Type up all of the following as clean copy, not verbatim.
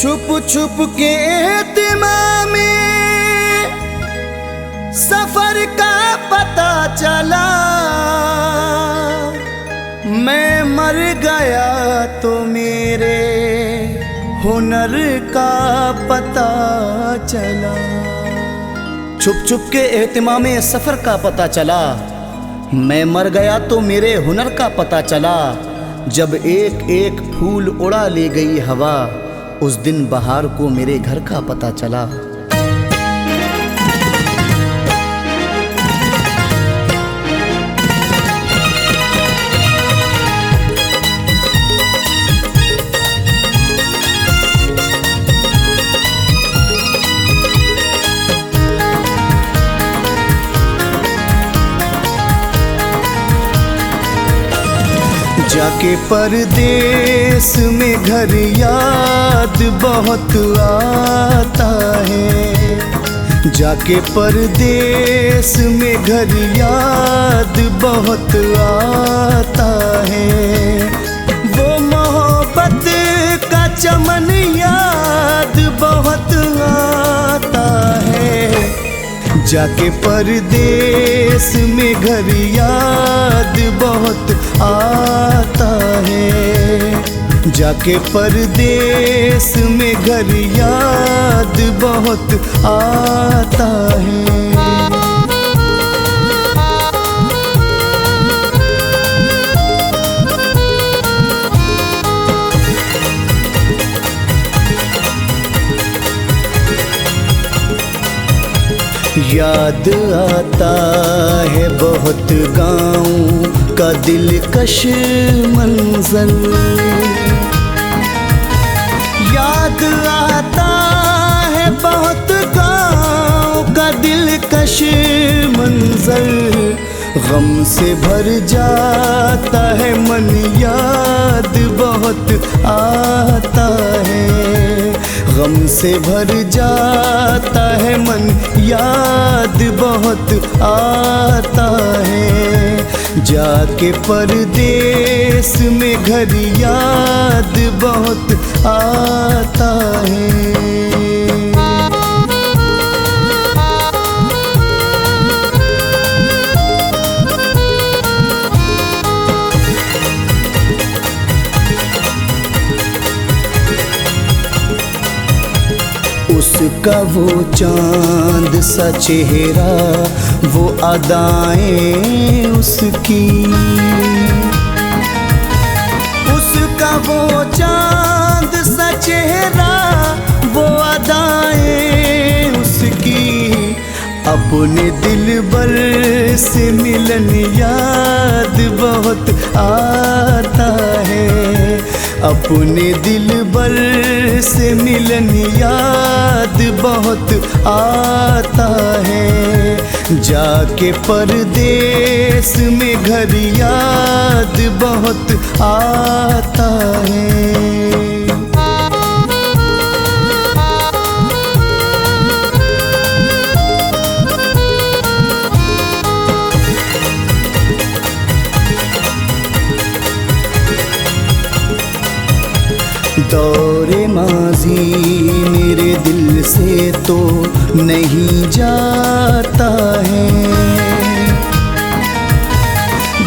छुप छुप के एहतिमाम में सफर का पता चला। मैं मर गया तो मेरे हुनर का पता चला। छुप छुप के एहतिमाम में सफर का पता चला। मैं मर गया तो मेरे हुनर का पता चला। जब एक एक फूल उड़ा ले गई हवा, उस दिन बहार को मेरे घर का पता चला। जाके परदेस में घर याद बहुत आता है। जाके परदेस में घर याद बहुत आता है। वो मोहब्बत का चमन याद बहुत आता है। जाके परदेस में घर याद बहुत आता है। जाके परदेस में घर याद बहुत आता है। याद आता है बहुत गाँव का दिलकश मंजर। याद आता है बहुत गाँव का दिलकश मंजर। गम से भर जाता है मन, याद बहुत आता है। गम से भर जाता है मन, याद बहुत आता है। जाके परदेस में घर याद बहुत आता है। उसका वो चांद सा चेहरा, वो अदाएं उसकी। उसका वो चांद सा चेहरा, वो अदाएं उसकी। अपने दिलबर से मिलन याद बहुत आता है। अपने दिलबर से मिलन याद बहुत आता है। जाके परदेस में घर याद बहुत आता है। दौरे माजी मेरे दिल से तो नहीं जाता है।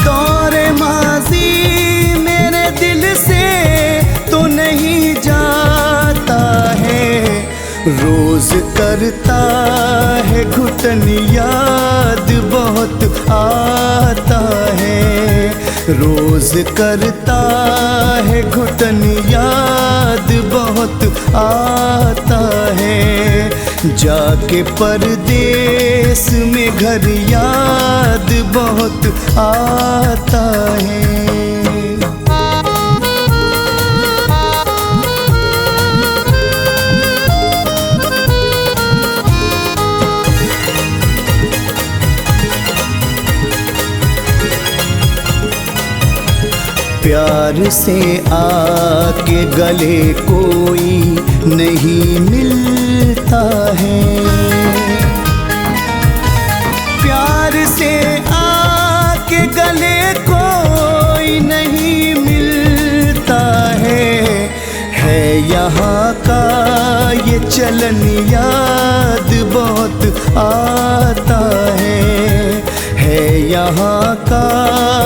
दौरे माजी मेरे दिल से तो नहीं जाता है। रोज करता है घुटन, याद बहुत आता है। रोज करता है घुटन, याद बहुत आता है। जाके परदेस में घर याद बहुत आता है। प्यार से आके गले कोई नहीं मिलता है। प्यार से आके गले कोई नहीं मिलता है। यहाँ का ये चलन याद बहुत आता है यहाँ का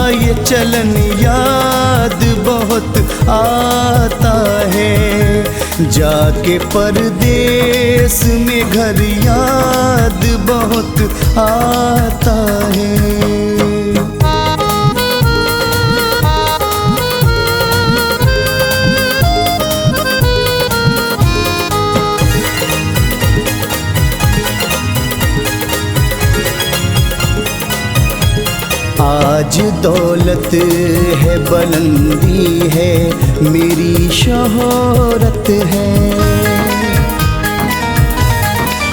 ये चलन याद बहुत आता है। जाके परदेस में घर याद बहुत आता है। आज दौलत है बुलंदी है मेरी शोहरत है।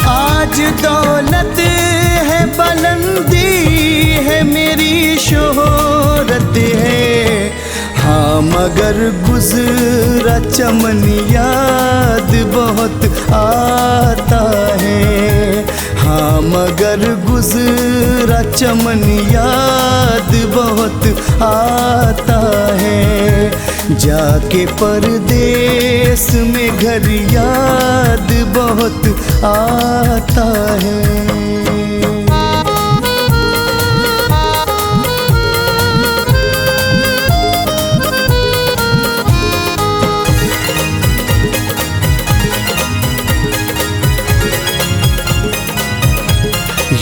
आज दौलत है बुलंदी है मेरी शोहरत है। हाँ मगर गुजरा चमन याद बहुत आता है। हाँ मगर गुजरा चमन याद बहुत आता है। जाके परदेस में घर याद बहुत आता है।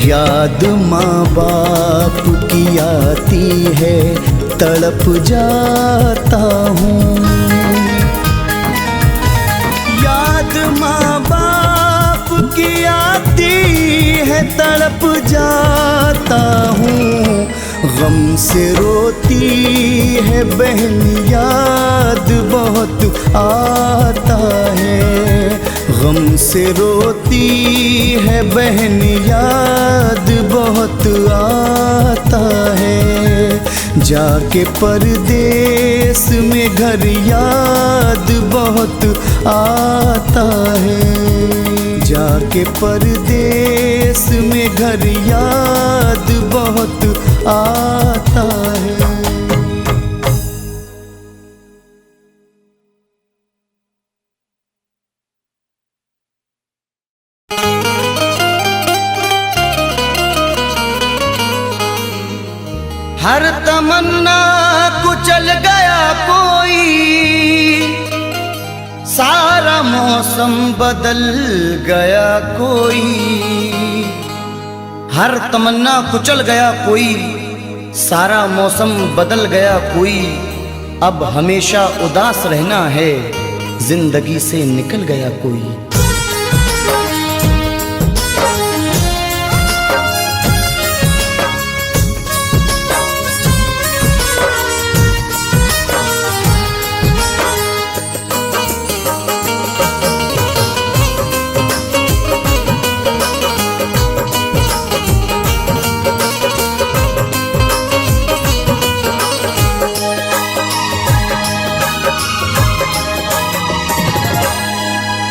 याद माँ बाप की आती है तड़प जाता हूँ। याद माँ बाप की आती है तड़प जाता हूँ। गम से रोती है बहन याद बहुत आता है। गम से रोती है बहन याद बहुत आता है। जाके परदेस में घर याद बहुत आता है। जाके परदेस में घर याद बहुत आता है। हर तमन्ना कुचल गया कोई, सारा मौसम बदल गया कोई। हर तमन्ना कुचल गया कोई, सारा मौसम बदल गया कोई। अब हमेशा उदास रहना है, जिंदगी से निकल गया कोई।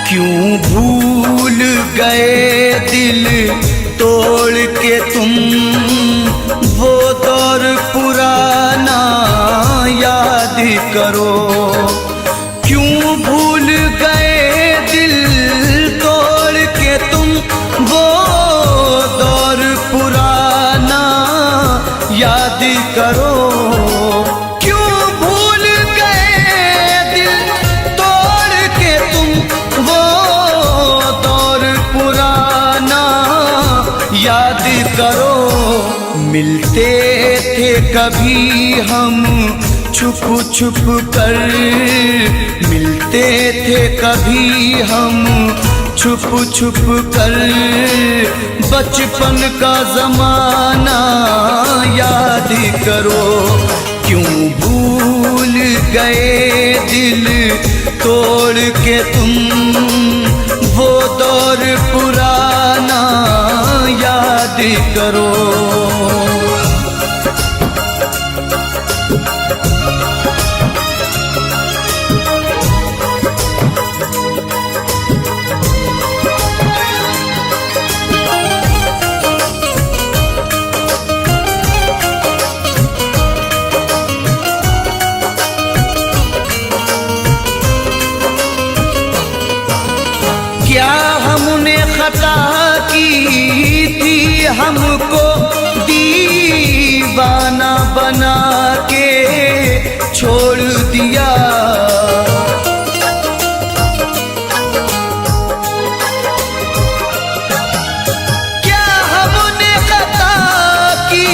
क्यों भूल गए दिल तोड़ के तुम, वो दौर पुराना याद करो। क्यों भूल गए दिल तोड़ के तुम, वो दौर पुराना याद करो। मिलते थे कभी हम छुप छुप कर, मिलते थे कभी हम छुप छुप कर। बचपन का ज़माना याद करो। क्यों भूल गए दिल तोड़ के तुम, वो दौर पुराना याद करो। क्या हमने खता की थी, हमको दीवाना बना के छोड़ दिया। क्या हमने खता की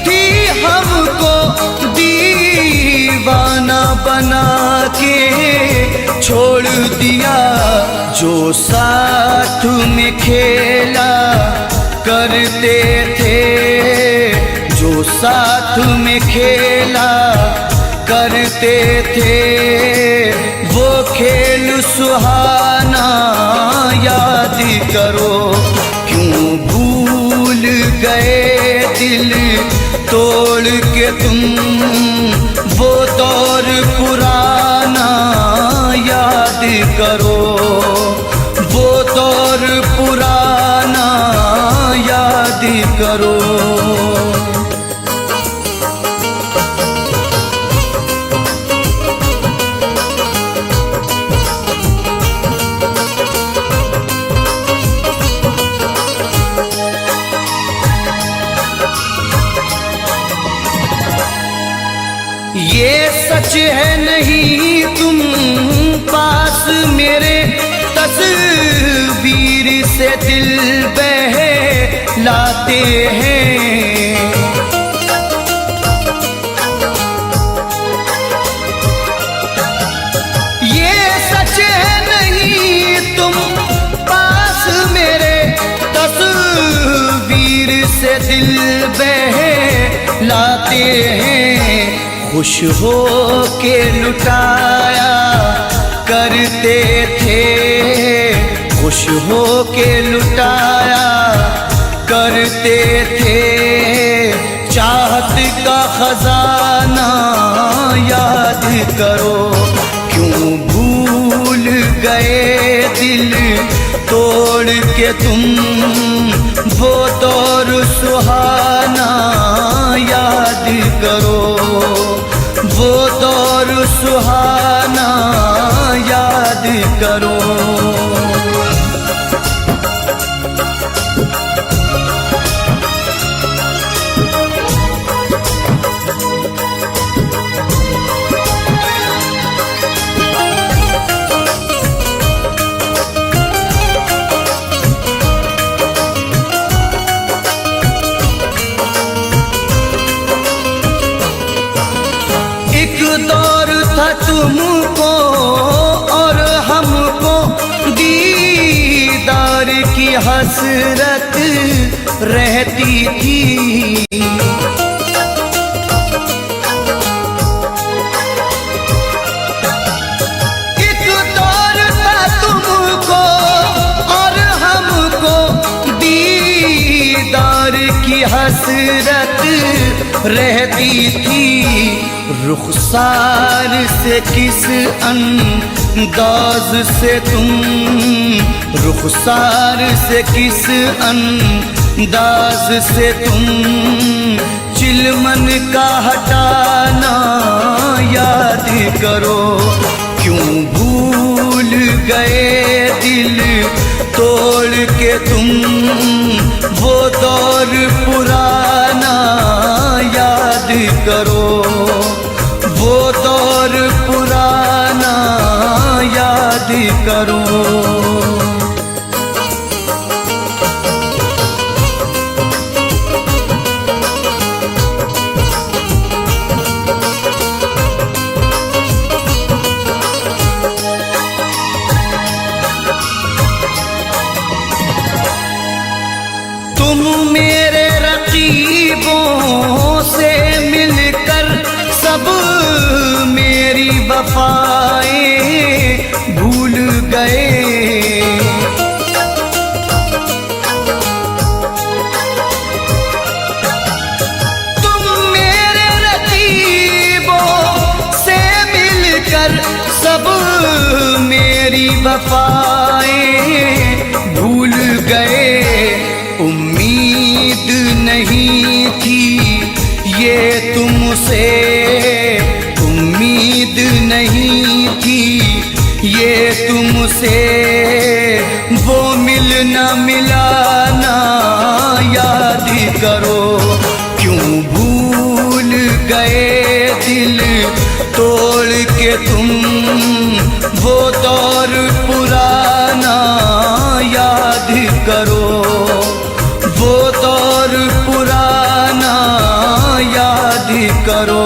थी, हमको दीवाना बना के छोड़ दिया। जो साथ में खेला करते थे, जो साथ में खेला करते थे, वो खेल सुहाना याद करो। क्यों भूल गए दिल तोड़ के तुम, वो दौर पुराना याद करो, वो दौर पुराना याद करो। ये सच है नहीं तुम पास मेरे, तस्वीर से दिल बहलाते हैं। ये सच है नहीं तुम पास मेरे, तस्वीर से दिल बहलाते हैं। खुश हो के लुटाया करते थे, खुश हो के लुटाया करते थे। चाहत का खजाना याद करो, क्यों भूल गए दिल तोड़ के तुम, वो दौर सुहाना याद करो, वो दौर सुहाना याद करो। दौर था तुमको और हमको दीदार की हसरत रहती थी। एक दौर था तुमको और हमको दीदार की हसरत रहती थी। रुखसार से किस अंदाज से तुम, रुखसार से किस अंदाज से तुम, चिलमन का हटाना याद करो। क्यों भूल गए दिल तोड़ के तुम, वो दौर पुराना याद करो, वो दौर पुराना याद करो। तुम मेरे रकीबों से मिलकर सब मेरी वफाएं भूल गए। तुम मेरे रकीबों से मिलकर सब मेरी वफाएं भूल गए। उम्मीद नहीं थी ये तुमसे, उम्मीद नहीं थी ये तुमसे, न मिला ना याद करो, क्यों भूल गए दिल तोड़ के तुम वो दौर पुराना याद करो, वो दौर पुराना याद करो।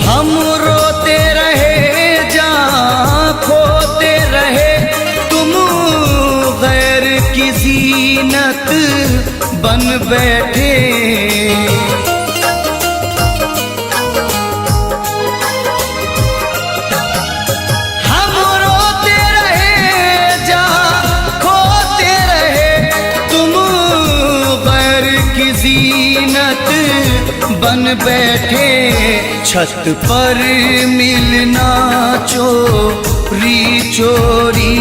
हम रोते रहे जहाँ खोते रहे, तुम गैर की जीनत बन बैठे। हम रोते रहे जहाँ खोते रहे, तुम गैर की जीनत बन बैठे। छत पर मिलना चोरी चोरी,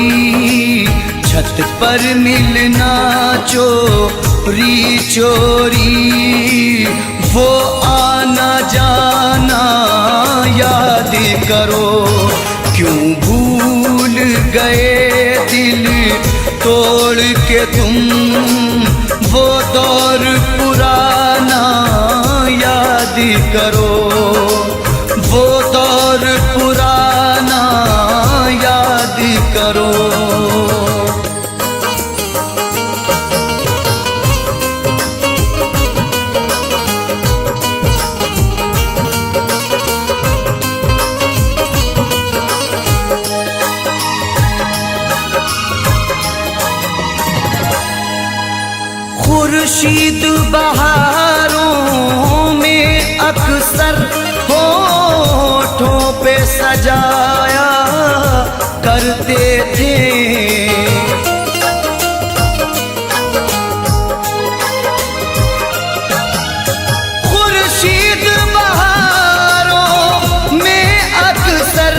छत पर मिलना चोरी चोरी, वो आना जाना याद करो, क्यों भूल गए दिल तोड़ के तुम वो दौर पुराना याद करो, वो दौर पुराना याद करो। खुर्शीद बहारों में अक्सर होठों पे सजाया करते थे, खुर्शीद बहारों में अक्सर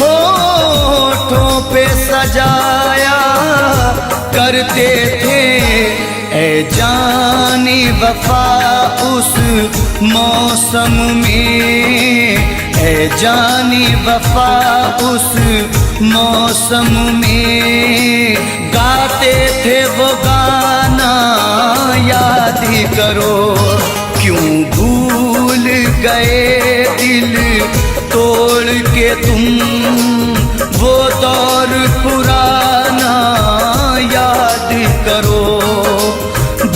होठों पे सजाया करते थे। ऐ जानी वफा उस मौसम में, ऐ जानी वफा उस मौसम में, गाते थे वो गाना याद करो, क्यों भूल गए दिल तोड़ के तुम वो दौर पुराना याद करो,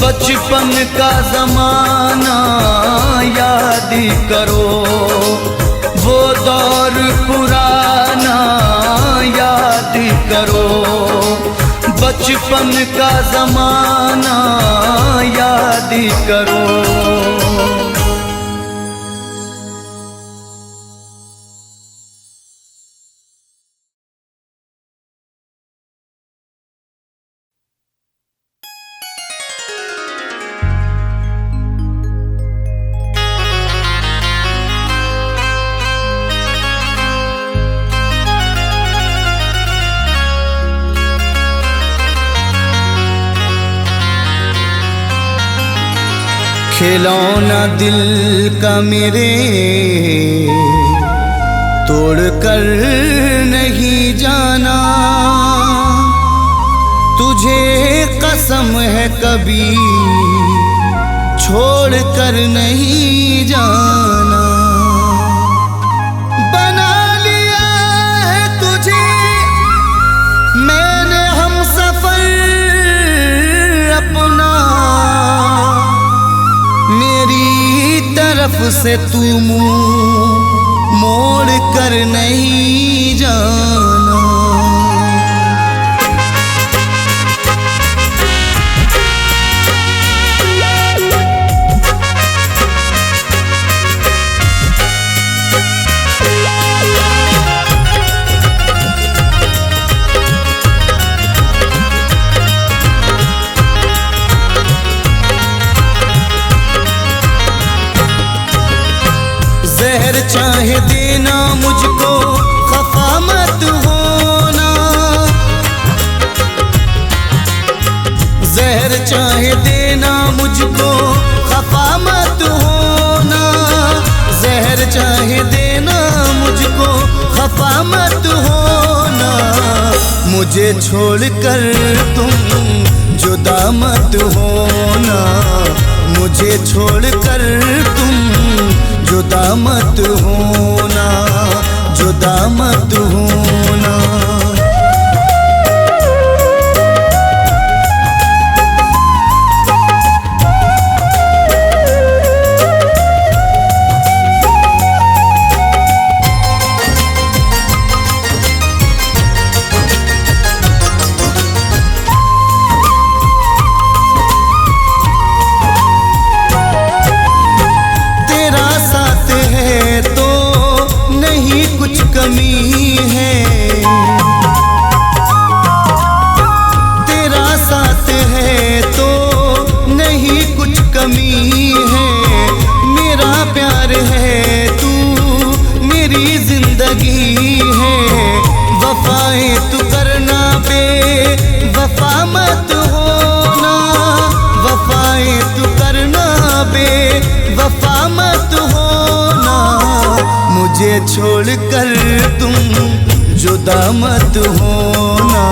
बचपन का ज़माना याद करो, वो दौर पुराना याद करो, बचपन का ज़माना याद करो। खिलौना दिल का मेरे तोड़ कर नहीं जाना, तुझे कसम है कभी छोड़ कर नहीं जाना। बना लिया है तुझे मैंने हमसफर अपना, मेरी तरफ से तू मुंह मोड़ कर नहीं जाना। चाहे देना मुझको, खफा मत होना। जहर चाहे देना मुझको, खफा मत होना। जहर चाहे देना मुझको, खफा मत होना। मुझे छोड़कर तुम जुदा मत होना। मुझे छोड़कर तुम जुदा मत होना, जुदा मत होना। कमी है तेरा साथ है तो नहीं कुछ कमी है। मेरा प्यार है तू मेरी जिंदगी है। वफाएं तू करना बे वफा मत होना। वफाएं तू करना बे वफा मत होना। मुझे छोड़कर तुम जुदा मत होना।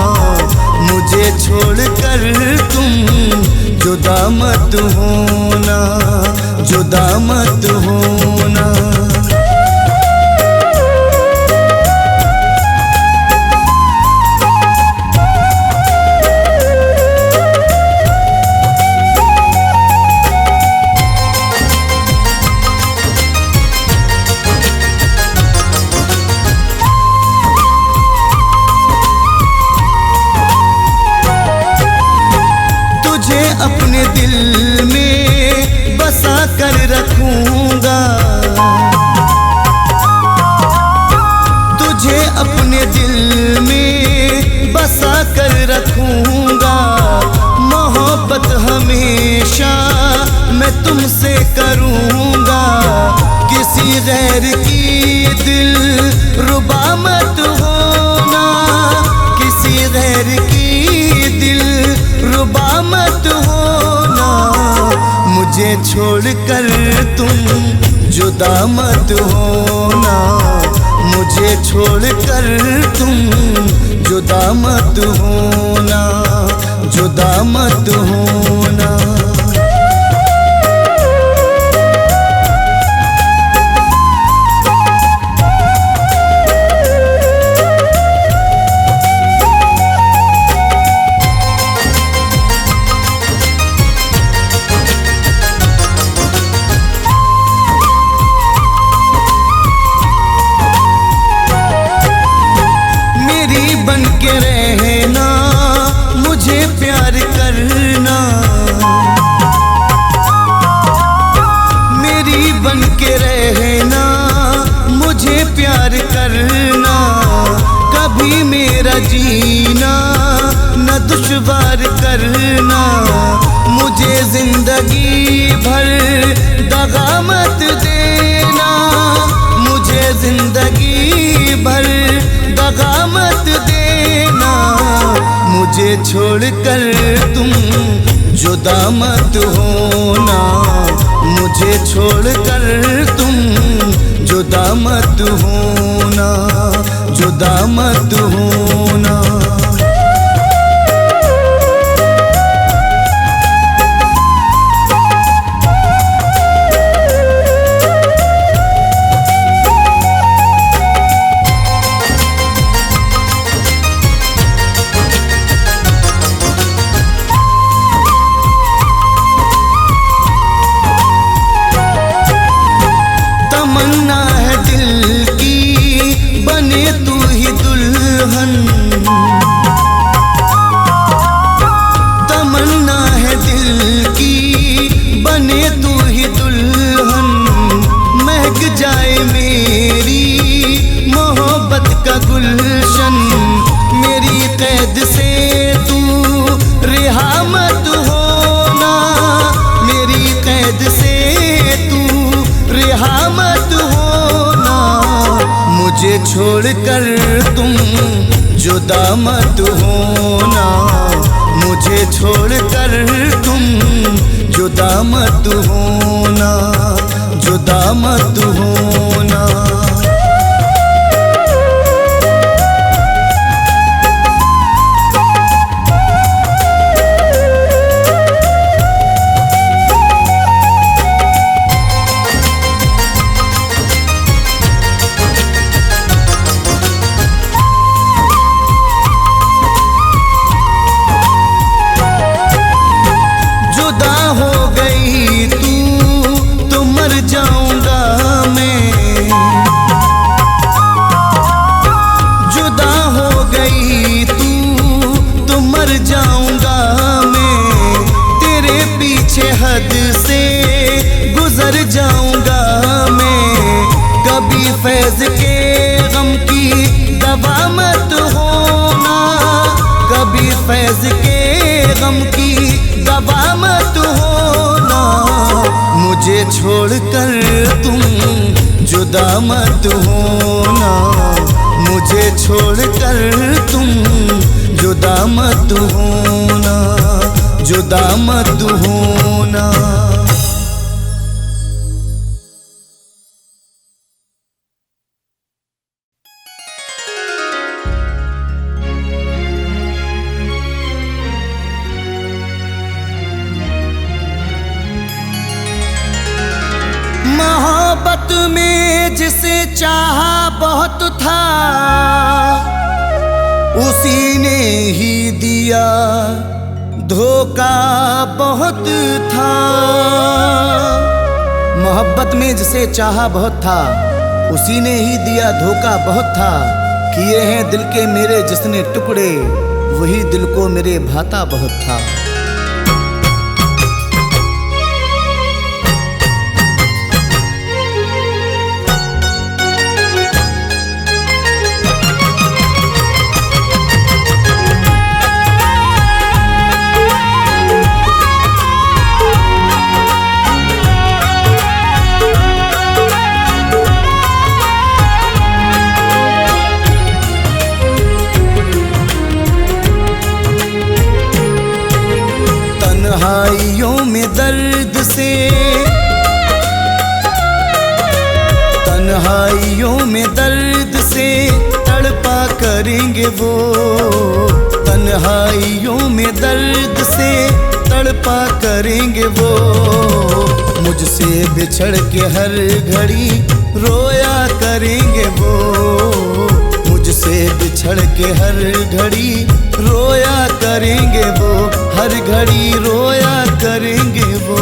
मुझे छोड़कर तुम जुदा मत होना, जुदा मत होना। अपने दिल में बसा कर रखूंगा। तुझे अपने दिल में बसा कर रखूंगा। मोहब्बत हमेशा मैं तुमसे करूंगा। किसी गैर की दिल रुबा मत होना। किसी गैर की दिल रुबा मत होना। मुझे छोड़कर तुम जुदा मत होना। मुझे छोड़कर तुम जुदा मत होना, जुदा मत होना। बन के रहना मुझे प्यार करना। मेरी बन के रहना मुझे प्यार करना। कभी मेरा जीना न दुश्वार करना। मुझे जिंदगी भर दगा मत देना। मुझे जिंदगी भर दगा मत देना। मुझे छोड़कर तुम जुदा मत होना। मुझे छोड़कर तुम जुदा मत होना, जुदा मत होना। तमन्ना है दिल की बने तू ही दुल्हन। तमन्ना है दिल की बने तू ही दुल्हन। महक जाए मेरी मोहब्बत का गुलशन। मेरी कैद से तू रिहा मत होना। मेरी कैद से तू रिहा मत होना। छोड़कर तुम जुदा मत होना, मुझे छोड़कर तुम जुदा मत होना, जुदा मत होना। हद से गुजर जाऊंगा मैं, कभी फैज के गम की दवा मत होना, कभी फैज के गम की दवा मत होना। मुझे छोड़कर तुम जुदा मत होना, मुझे छोड़कर तुम जुदा मत होना, जुदा मत होना। मोहब्बत में जिसे चाहा बहुत था, उसी ने ही दिया धोखा बहुत था। मोहब्बत में जिसे चाहा बहुत था, उसी ने ही दिया धोखा बहुत था। किए हैं दिल के मेरे जिसने टुकड़े, वही दिल को मेरे भाता बहुत था। तन्हाइयों में दर्द से, तन्हाइयों में दर्द से तड़पा करेंगे वो, तन्हाइयों में दर्द से तड़पा करेंगे वो। मुझसे बिछड़ के हर घड़ी रोया करेंगे वो, मुझसे बिछड़ के हर घड़ी रोया करेंगे वो, हर घड़ी रोया करेंगे वो।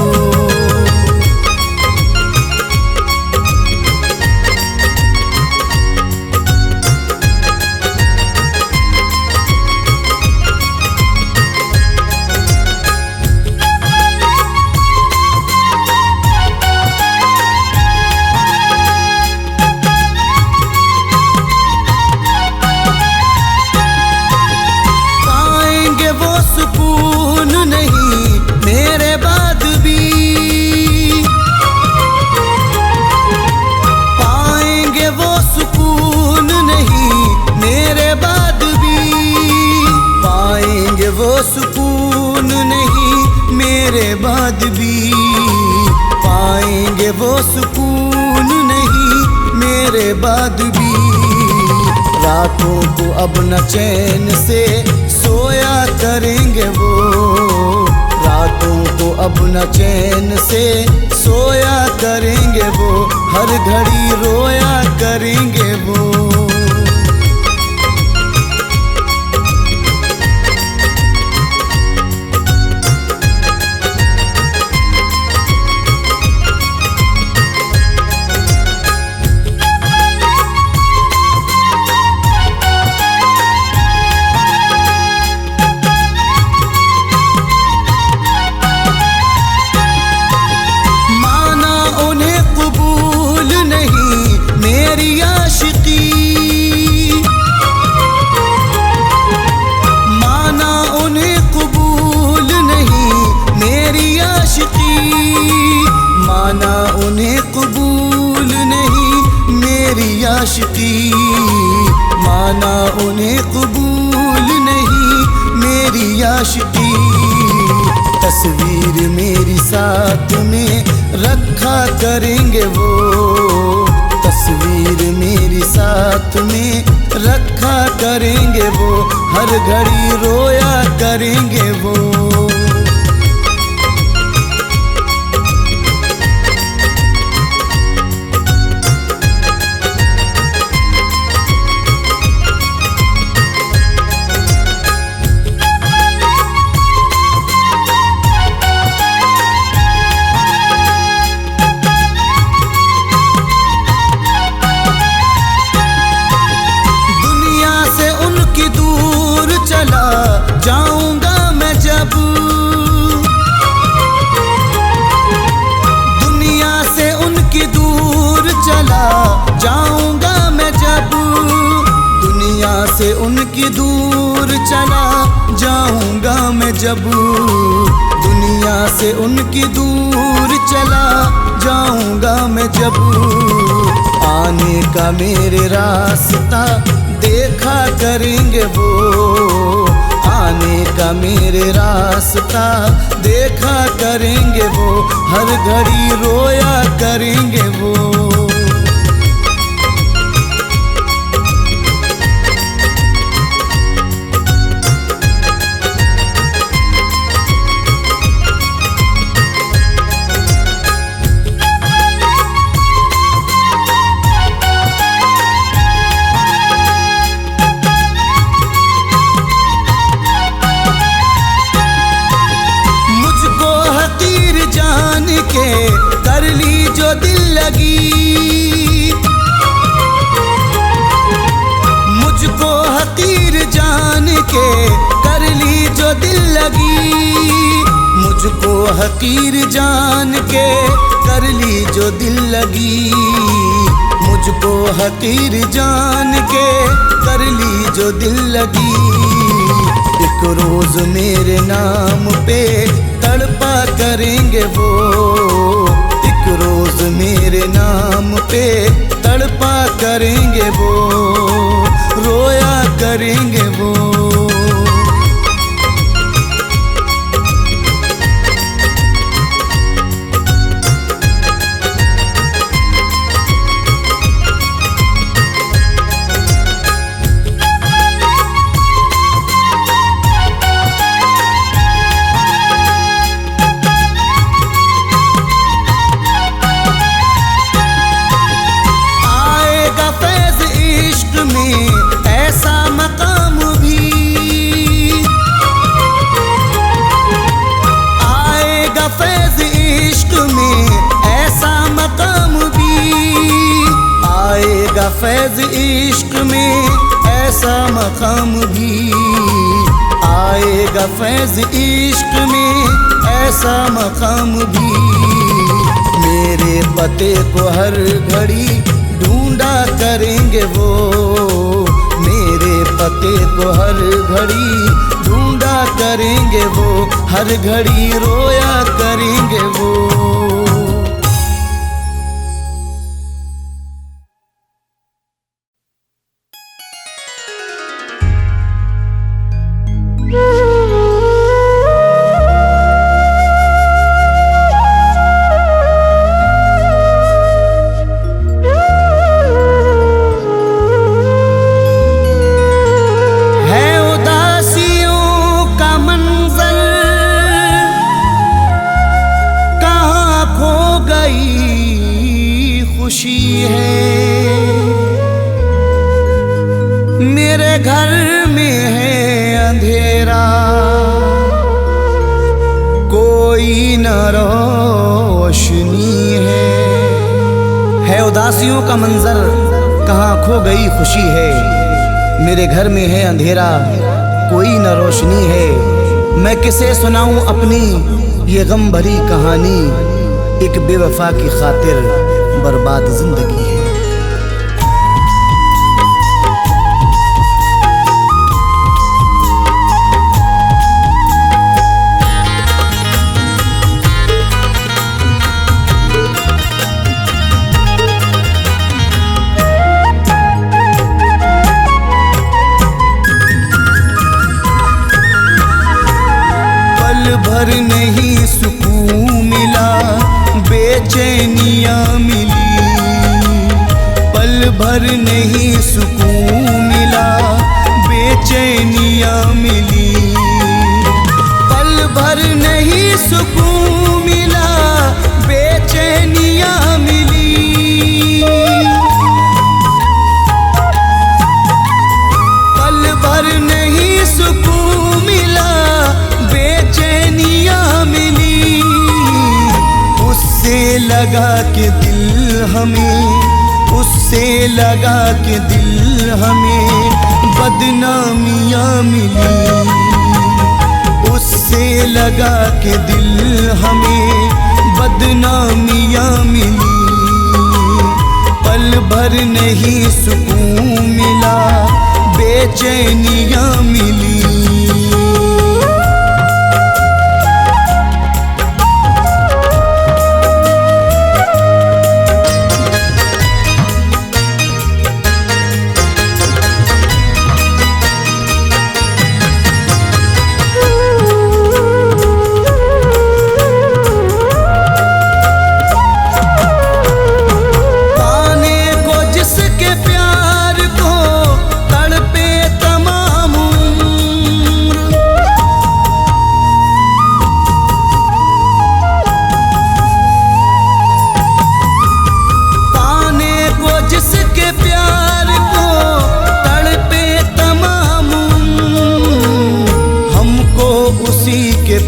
सुकून नहीं मेरे बाद भी, पाएंगे वो सुकून नहीं मेरे बाद भी, पाएंगे वो सुकून नहीं मेरे बाद भी, पाएंगे वो सुकून नहीं मेरे बाद भी। रातों को अब न चैन से सोया करेंगे वो, रातों को अब न चैन से सोया करेंगे वो, हर घड़ी रोया करेंगे वो। मेरी आशिकी आशिकी, माना उन्हें कबूल नहीं मेरी आशिकी। तस्वीर मेरी साथ में रखा करेंगे वो, तस्वीर मेरी साथ में रखा करेंगे वो, हर घड़ी रोया करेंगे वो। जाऊंगा मैं जब दुनिया से उनकी दूर चला जाऊंगा मैं जब, दुनिया से उनकी दूर चला जाऊंगा मैं जब, दुनिया से उनकी दूर चला जाऊंगा मैं जब। आने का मेरे रास्ता देखा करेंगे वो, आने का मेरे रास्ता देखा करेंगे वो, हर घड़ी रोया करेंगे वो। कर ली जो दिल लगी, मुझको हकीर जान के कर ली जो दिल लगी, मुझको हकीर जान के कर ली जो दिल लगी, मुझको हकीर जान के कर ली जो दिल लगी। एक रोज मेरे नाम पे तड़पा करेंगे वो, एक रोज मेरे नाम पे तड़पा करेंगे वो, रोया करेंगे वो। फैज़ इश्क में ऐसा मकाम भी आएगा, फैज़ इश्क में ऐसा मकाम भी। मेरे पते को हर घड़ी ढूंढा करेंगे वो, मेरे पते को हर घड़ी ढूंढा करेंगे वो, हर घड़ी रोया करेंगे वो। खुशी है मेरे घर में है अंधेरा, कोई न रोशनी है उदासियों का मंजर, कहाँ खो गई खुशी है। मेरे घर में है अंधेरा, कोई न रोशनी है। मैं किसे सुनाऊं अपनी ये गम भरी कहानी, एक बेवफा की खातिर बर्बाद जिंदगी है। भर नहीं सुकून मिला, बेचैनियाँ मिली। पल भर नहीं सुकून मिला, बेचैनियाँ मिली। पल भर नहीं सुकून मिला, बेचैनियाँ मिली। पल भर नहीं सुकून मिला, बेचैनियाँ मिली। उससे लगा के दिल हमें, उससे लगा के दिल हमें बदनामियाँ मिली। उससे लगा के दिल हमें बदनामियाँ मिली। पल भर नहीं सुकून मिला, बेचैनियाँ मिली।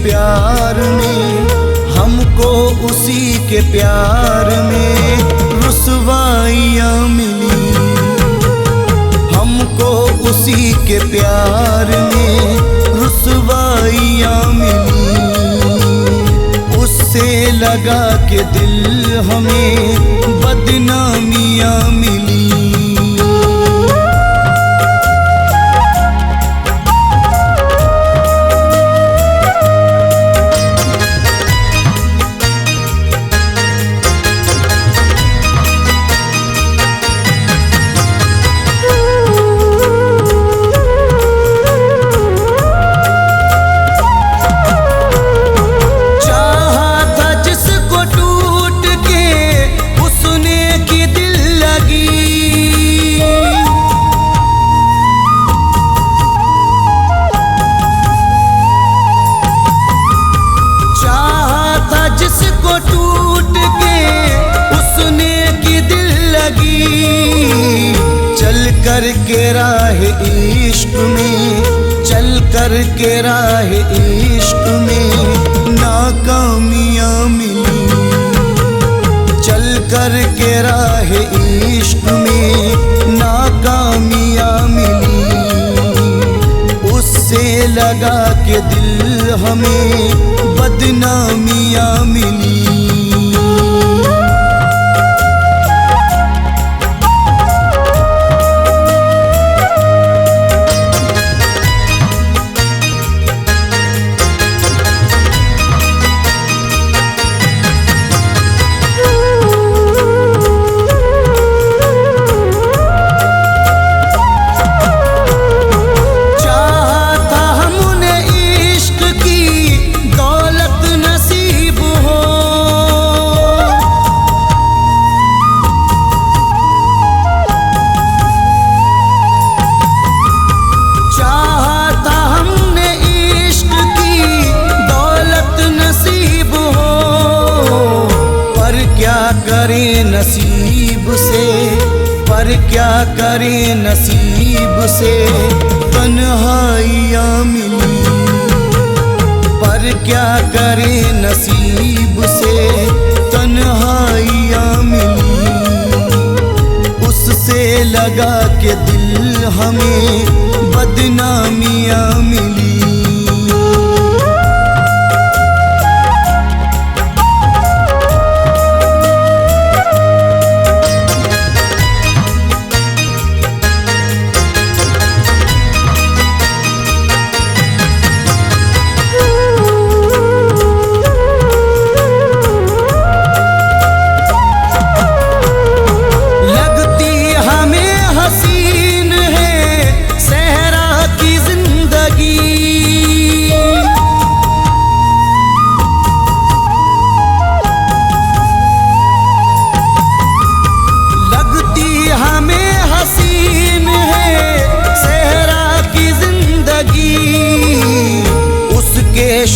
प्यार में हमको उसी के प्यार में रुसवाइयाँ मिली। हमको उसी के प्यार में रुसवाइयाँ मिली। उससे लगा के दिल हमें बदनामियाँ मिली। टूट के उसने की दिल लगी। चल कर के राह इश्क में, चल कर के राह इश्क में नाकामियाँ मिली। चल कर के राह इश्क में नाकामियाँ मिली। उससे लगा के दिल हमें बदनामियाँ मिली। करें नसीब से, पर क्या करें नसीब से तन्हाइयाँ मिली। पर क्या करें नसीब से तन्हाइयाँ मिली। उससे लगा के दिल हमें बदनामियाँ मिली। हसीन है सहरा की जिंदगी।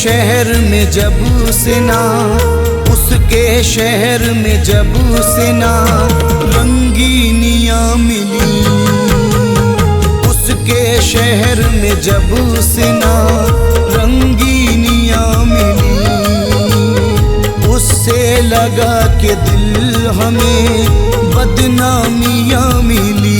शहर में जब से ना, उसके शहर में जब से ना रंगीनियाँ मिली, उसके शहर में जब से ना रंगीनियाँ मिली, उससे लगा के दिल हमें बदनामियाँ मिली।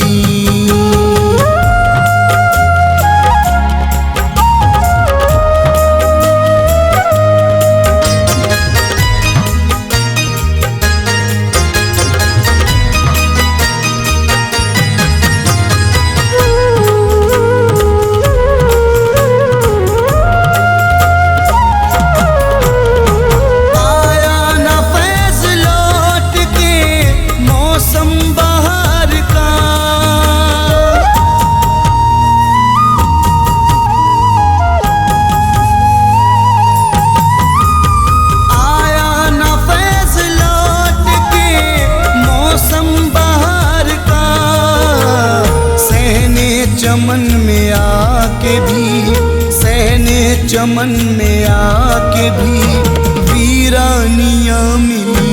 चमन में आके भी, सहने चमन में आके भी वीरानियाँ मिली,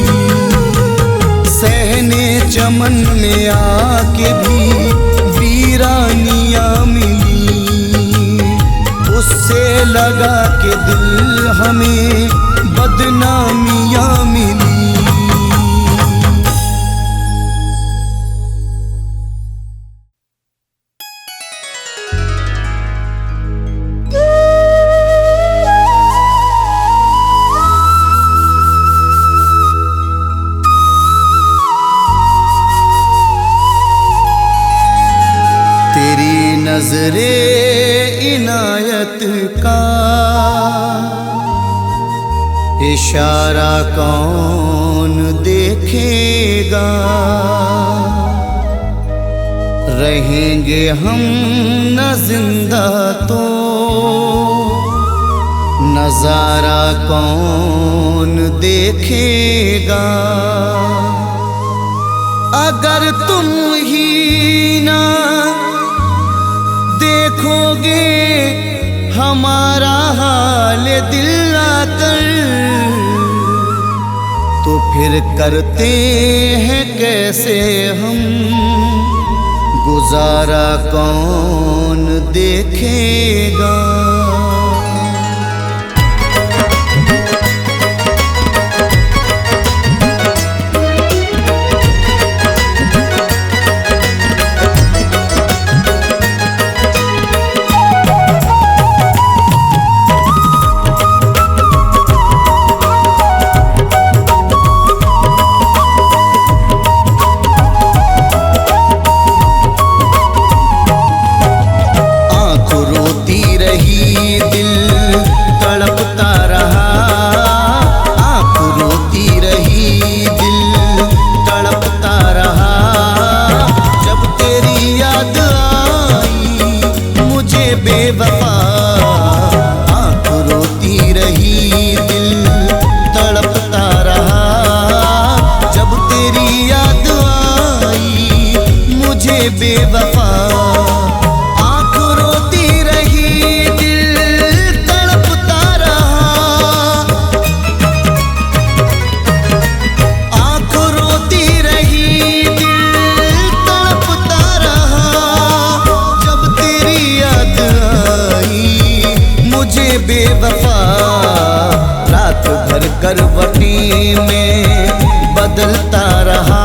सहने चमन में आके भी वीरानियाँ मिली, उससे लगा के दिल हमें बदनामियाँ मिली। नज़रे इनायत का इशारा कौन देखेगा, रहेंगे हम न जिंदा तो नज़ारा कौन देखेगा। अगर तुम ही ना देखोगे हमारा हाल दिल आकर, तो फिर करते हैं कैसे हम, गुजारा कौन देखेगा। बेवफा आँख रोती रही, दिल तड़पता रहा, जब तेरी याद आई मुझे बेवफा। आँख रोती रही, दिल तड़पता रहा, आँख रोती रही, दिल तड़पता रहा, जब तेरी याद मुझे बेवफा। रात भर करवटी में बदलता रहा,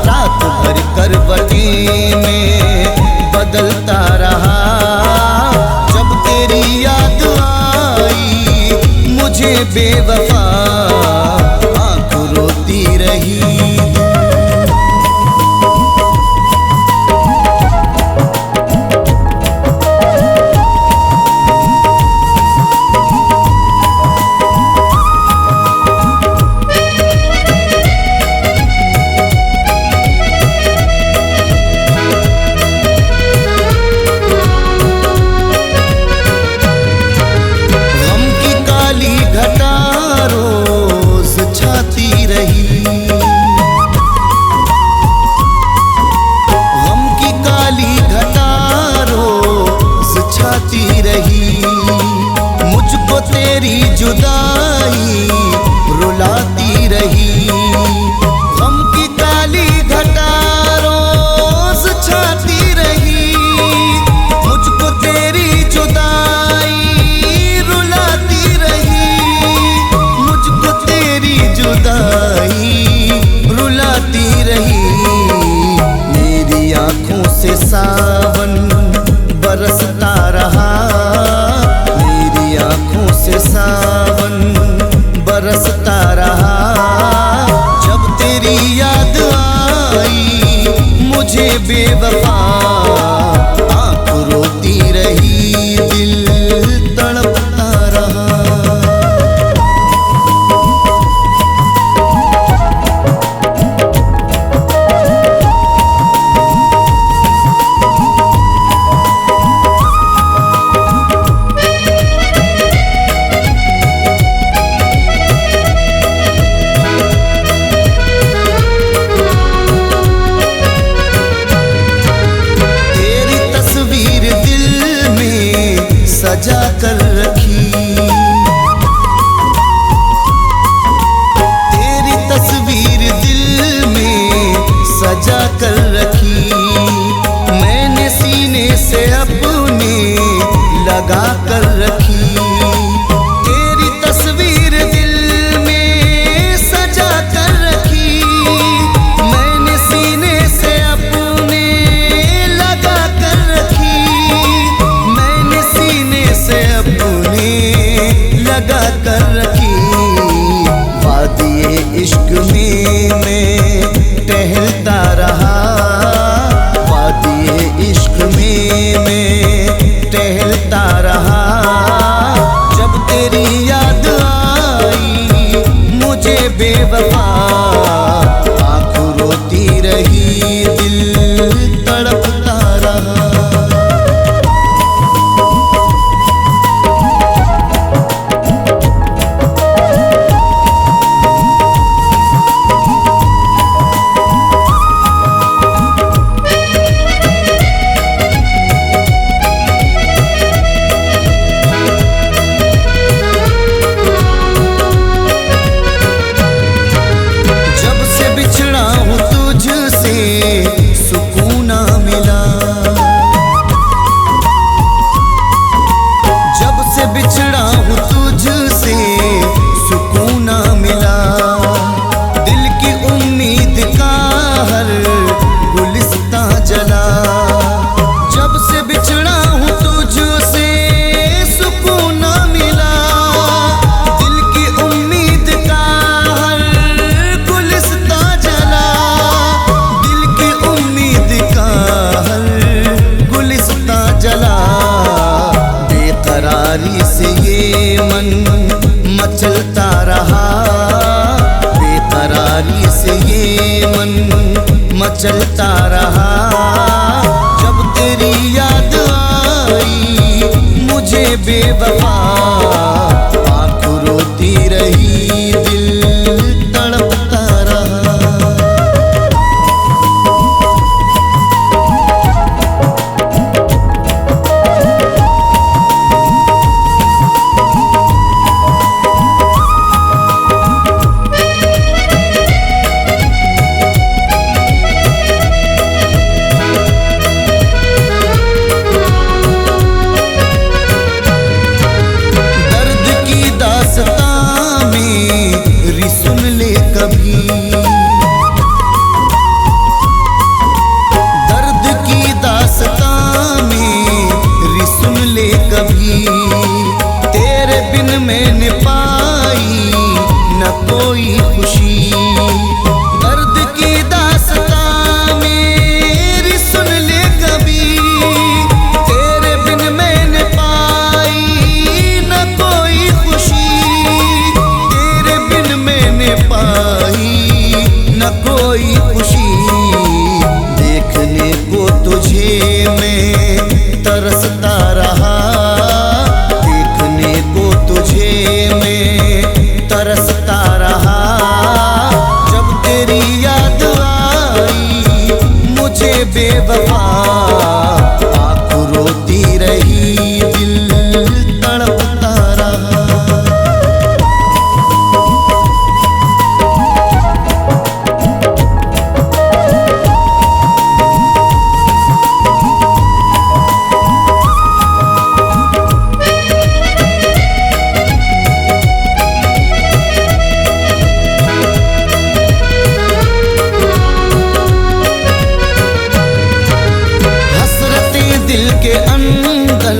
रात भर करवटी में बदलता रहा, जब तेरी याद आई मुझे बेवफा। आँख रोती रही। उम्मीद का हर गुलिस्तां जला। जब से बिछड़ा हूँ तुझसे सुकून ना मिला। दिल की उम्मीद का हर गुलिस्तां जला। दिल की उम्मीद का हर गुलिस्तां जला। बेकरारी से ये मन मचलता रहा। बेकरारी से ये मन मचलता रहा। जब तेरी याद आई मुझे बेवफा, आँख रोती रही दिल तड़पता रहा। सुन ले कभी दर्द की दास्तां मेरी, सुन ले कभी। तेरे बिन मैंने पाई न कोई खुशी। दर्द की दास्तां मेरी, सुन ले कभी। तेरे बिन मैंने पाई न कोई खुशी। पाई न कोई खुशी। देखने को तुझे मैं तरसता रहा। देखने को तुझे मैं तरसता रहा। जब तेरी याद आई मुझे बेवफा, आँख रोती रही दिल तड़पता रहा। दिल के अंदर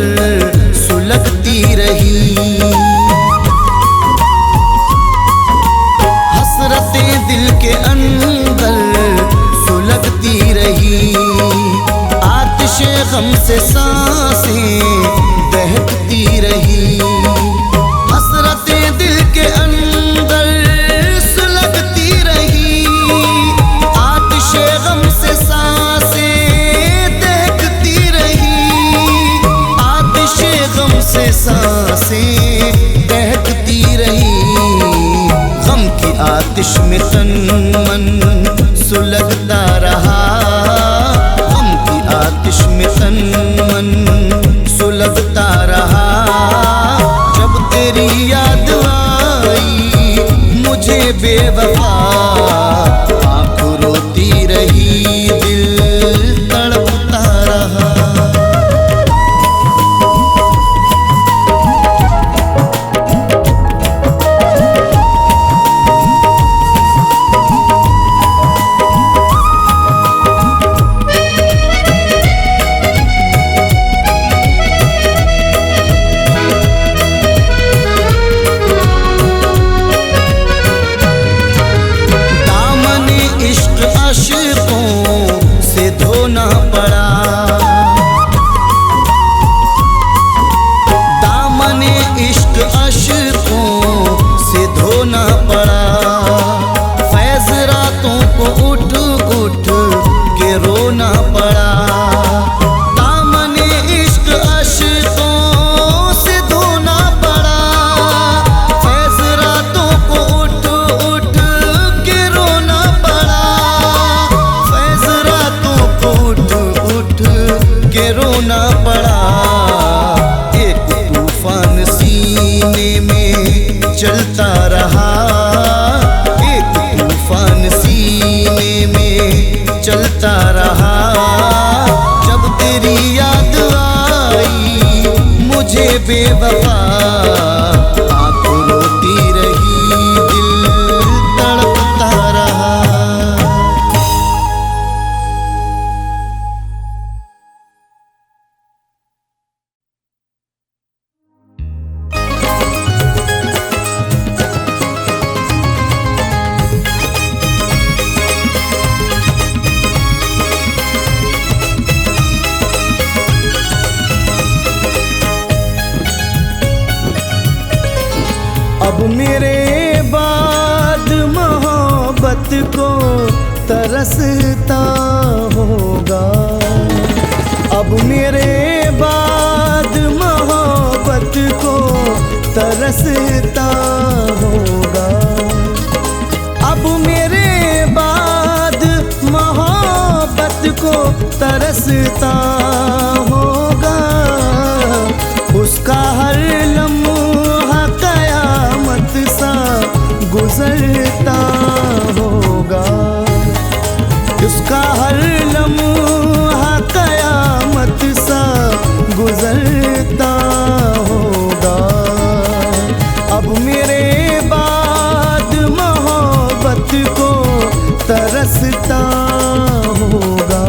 सुलगती रही। हसरतें दिल के अंदर सुलगती रही। आतिशे गम से सांसें बहकती रही। हसरतें दिल के अंदर सुलगती रही। आतिशे गम से सांसें से सांसें बहकती रही। गम की आतिश में तन मन सुलगता रहा। गम की आतिश में तन मन सुलगता रहा। जब तेरी याद आई मुझे बेवफा, आँख रोती रही दिल तड़पता रहा। धोना पड़ा। दामने इश्क अश्कों से धोना पड़ा। फैज़ रातों को उठ उठ के रोना पड़ा। दामने इश्क अश्कों से धोना पड़ा। फैज़ रातों को उठ उठ के रोना पड़ा। फैज़ रातों को उठ उठ के रोना पड़ा। एक तूफान सीने में चलता रहा। एक तूफान सीने में चलता रहा। जब तेरी याद आई मुझे बेवफा, आँख रोती रही दिल तड़पता रहा। को तरसता होगा। अब मेरे बाद मोहब्बत को तरसता होगा। अब मेरे बाद मोहब्बत को तरसता होगा। उसका हर लम्हा कयामत सा गुजरता होगा। उसका हर लम्हा कयामत सा गुजरता होगा। अब मेरे बाद मोहब्बत को तरसता होगा।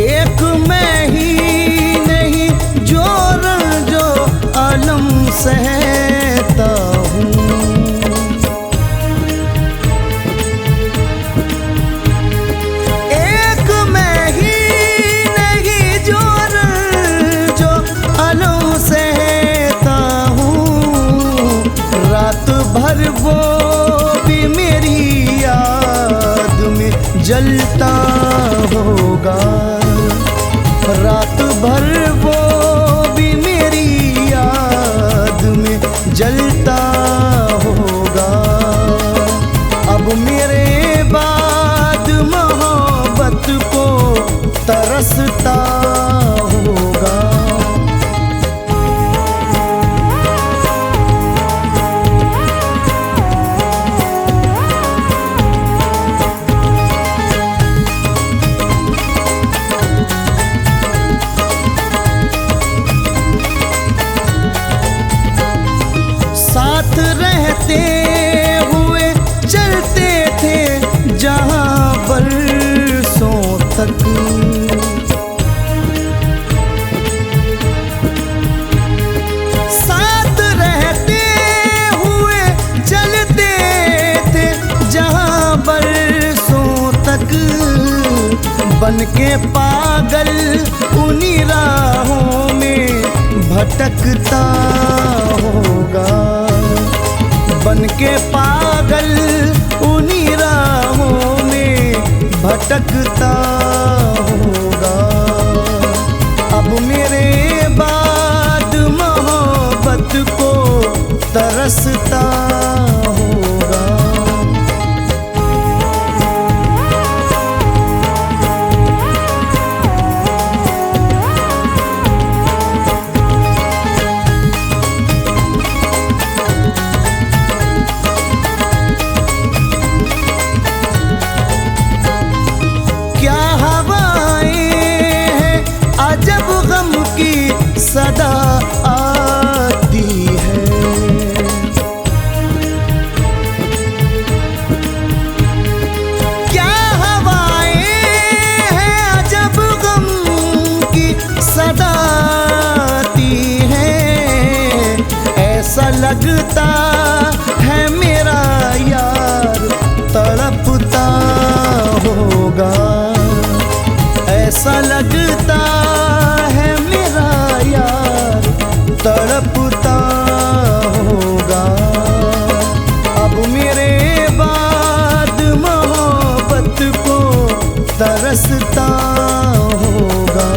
एक मैं ही नहीं जो रंजो आलम सहता हूँ। एक मैं ही नहीं जो रंजो आलम सहता हूँ। रात भर वो भी मेरी याद में जलता होगा। रात भर वो भी मेरी याद में जलता होगा। अब मेरे बाद मोहब्बत को तरसता होगा। साथ रहते हुए चलते थे जहाँ बरसों तक। साथ रहते हुए चलते थे जहाँ बरसों तक। बन के पागल उन्हीं राहों में भटकता होगा। बन के पागल उन्हीं राहों में भटकता होगा। अब मेरे बाद मोहब्बत को तरसता होगा। सदा आती है। क्या हवाएं हैं जब गम की सदा आती है। ऐसा लगता है मेरा यार तड़पता होगा। ऐसा लगता है मेरा यार तड़पता होगा। अब मेरे बाद मोहब्बत को तरसता होगा।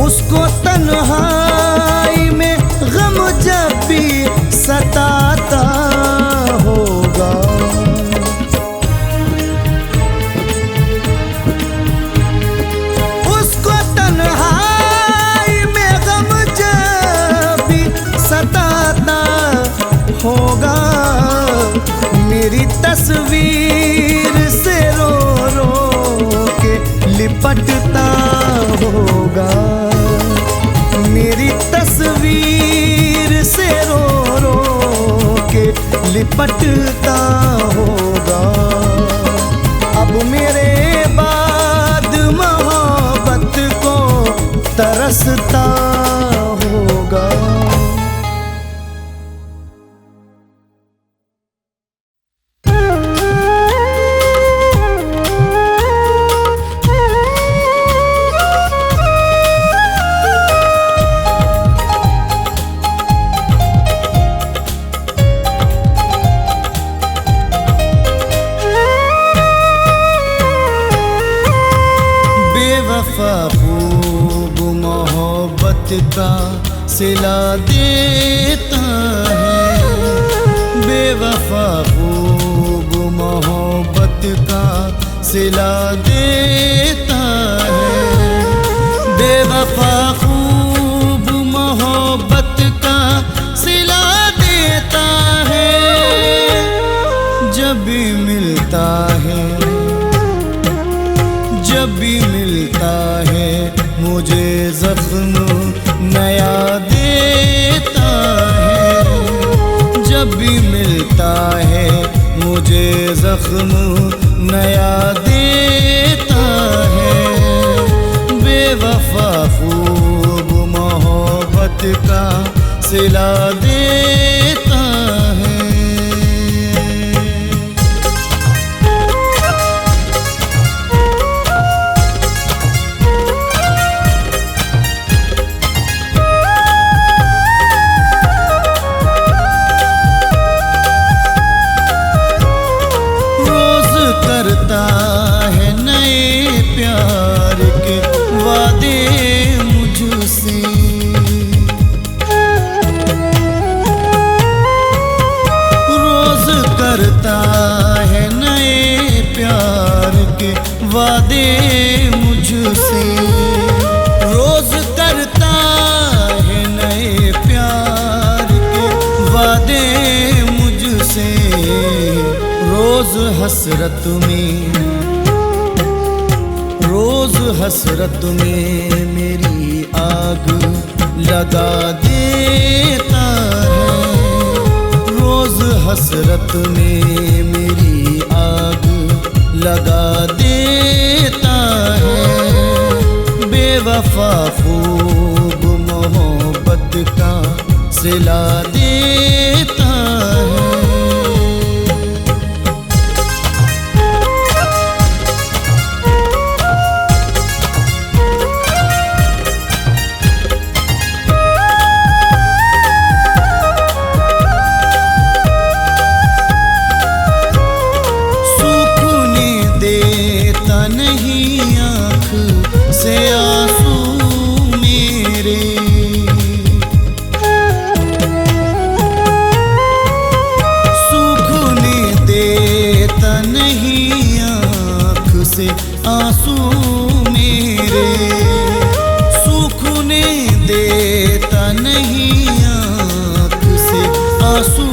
उसको तन्हाई में गम जब भी सताता होगा। उसको तन्हाई में गम जब भी सताता होगा। मेरी तस्वीर से रो रो के लिपटता होगा। मेरी तस्वीर लिपटता होगा। अब मेरे बाद मोहब्बत को तरसता होगा। बेवफा खूब मोहब्बत का सिला देता है। बेवफा खूब मोहब्बत का सिला देता है। बेवफा खूब मोहब्बत का सिला देता है। जब भी मिलता है, जब भी मिलता है मुझे जख्म नया देता है। जब भी मिलता है मुझे जख्म नया देता है। बेवफा खूब मोहब्बत का सिला देता है। करता है नए प्यार के वादे मुझसे। रोज करता है नए प्यार के वादे मुझसे। रोज करता है नए प्यार के वादे मुझसे। रोज हसरत में, रोज हसरत में मेरी आग लगा देता है। रोज हसरत में मेरी आग लगा देता है। बेवफा खूब मोहब्बत का सिला देता है। से आंसू मेरे, सूखने देता नहीं आँख से आंसू मेरे। सूखने देता नहीं आँख से आंसू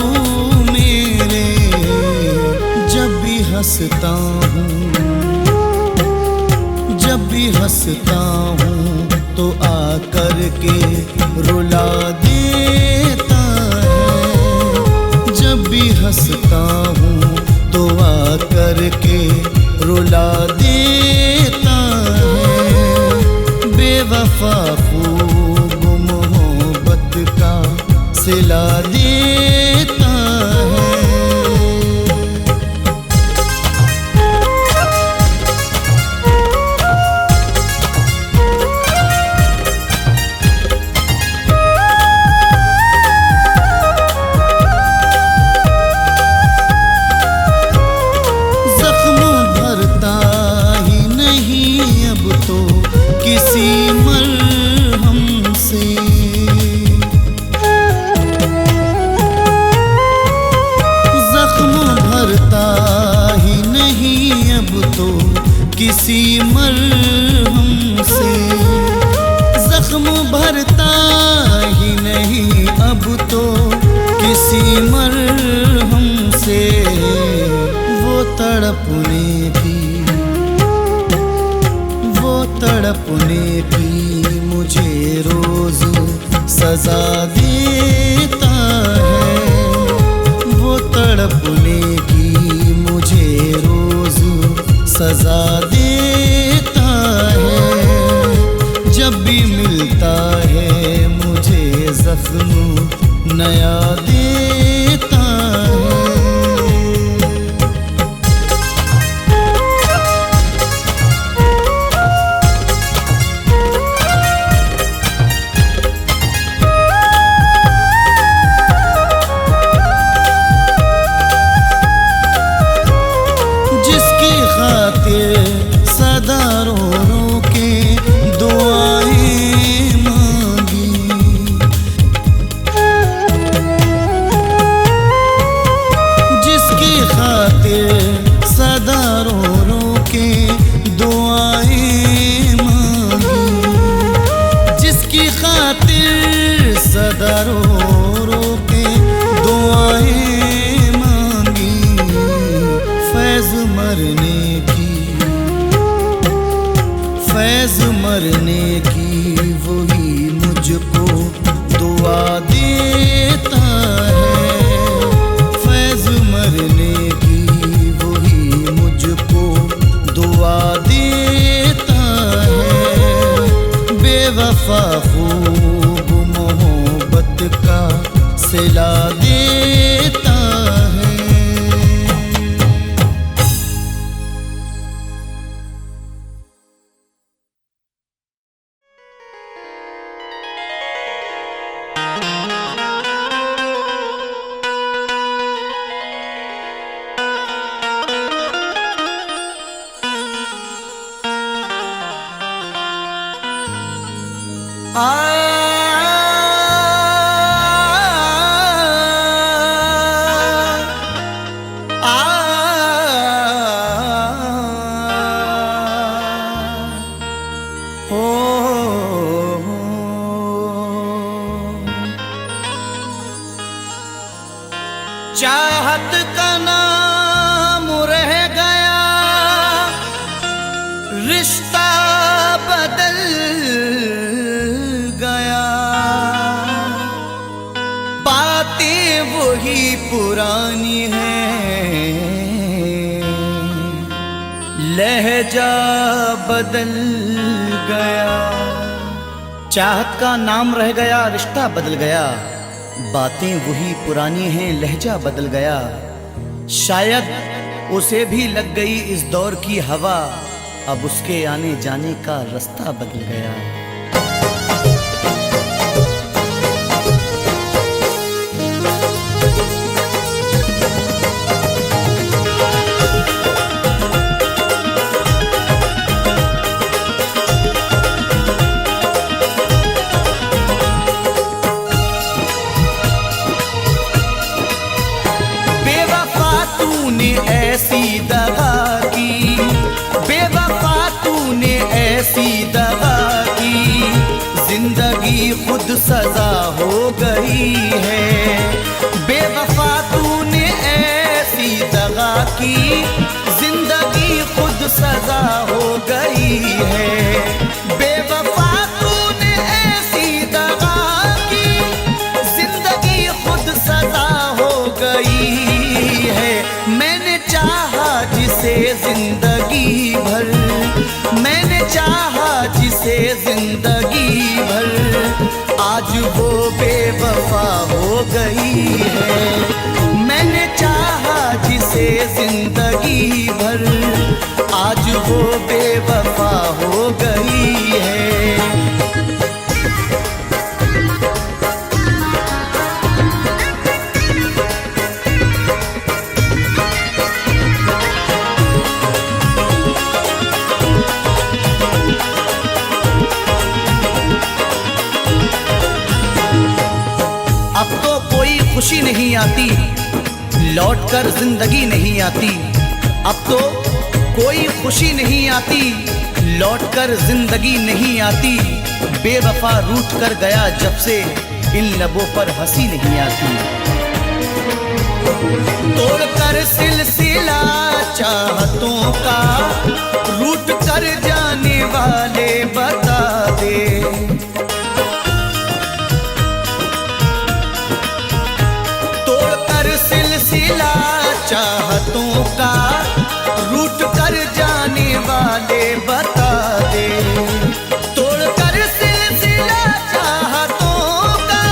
मेरे। जब भी हंसता हूँ, जब भी हंसता हूँ तो आकर के रुला देता है। जब भी हंसता हूँ तो आकर के रुला देता है। बेवफा खूब मोहब्बत का सिला देता है। किसी मरहम से जख्म भरता ही नहीं अब तो किसी मरहम से। जख्म भरता ही नहीं अब तो किसी मरहम से। वो तड़पने की, तड़पने की मुझे रोज सजा देता है। वो तड़प जख्म नया देता है। जिसकी खातिर सदा रो रो के दुआएं मांगी, जिसकी खातिर सदा रो रो के दुआएं मांगी, जिसकी खातिर सदा रो रो के दुआएं मांगी, फैज़ मरने की, फैज़ मरने की वही मुझको दुआ देता है। फैज़ मरने की वही मुझको दुआ देता है। बेवफा खूब मोहब्बत का सिला देता है। चाहत का नाम रह गया, रिश्ता बदल गया, बातें वही पुरानी हैं, लहजा बदल गया। चाहत का नाम रह गया, रिश्ता बदल गया, बातें वही पुरानी हैं, लहजा बदल गया। शायद उसे भी लग गई इस दौर की हवा, अब उसके आने जाने का रास्ता बदल गया। ऐसी दगा की, बेवफा तूने ऐसी दगा की, जिंदगी खुद सजा हो गई है। बेवफा तूने ऐसी दगा की, जिंदगी खुद सजा हो गई है। बेवफा तूने ऐसी दगा की, जिंदगी खुद सजा हो गई है। मैंने चाहा जिसे जिंदगी भर, मैंने चाहा जिसे जिंदगी भर, आज वो बेवफा हो गई है। मैंने चाहा जिसे जिंदगी भर, आज वो बेवफा हो गई है। अब तो कोई खुशी नहीं आती, लौटकर जिंदगी नहीं आती। अब तो कोई खुशी नहीं आती, लौटकर जिंदगी नहीं आती। बेवफा रूठ कर गया जब से, इन लबों पर हंसी नहीं आती। तोड़कर सिलसिला चाहतों का, रूठ कर जाने वाले बता दे। सिलसिला चाहतों का, रूठ कर जाने वाले बता दे। तोड़ कर सिलसिला चाहतों का,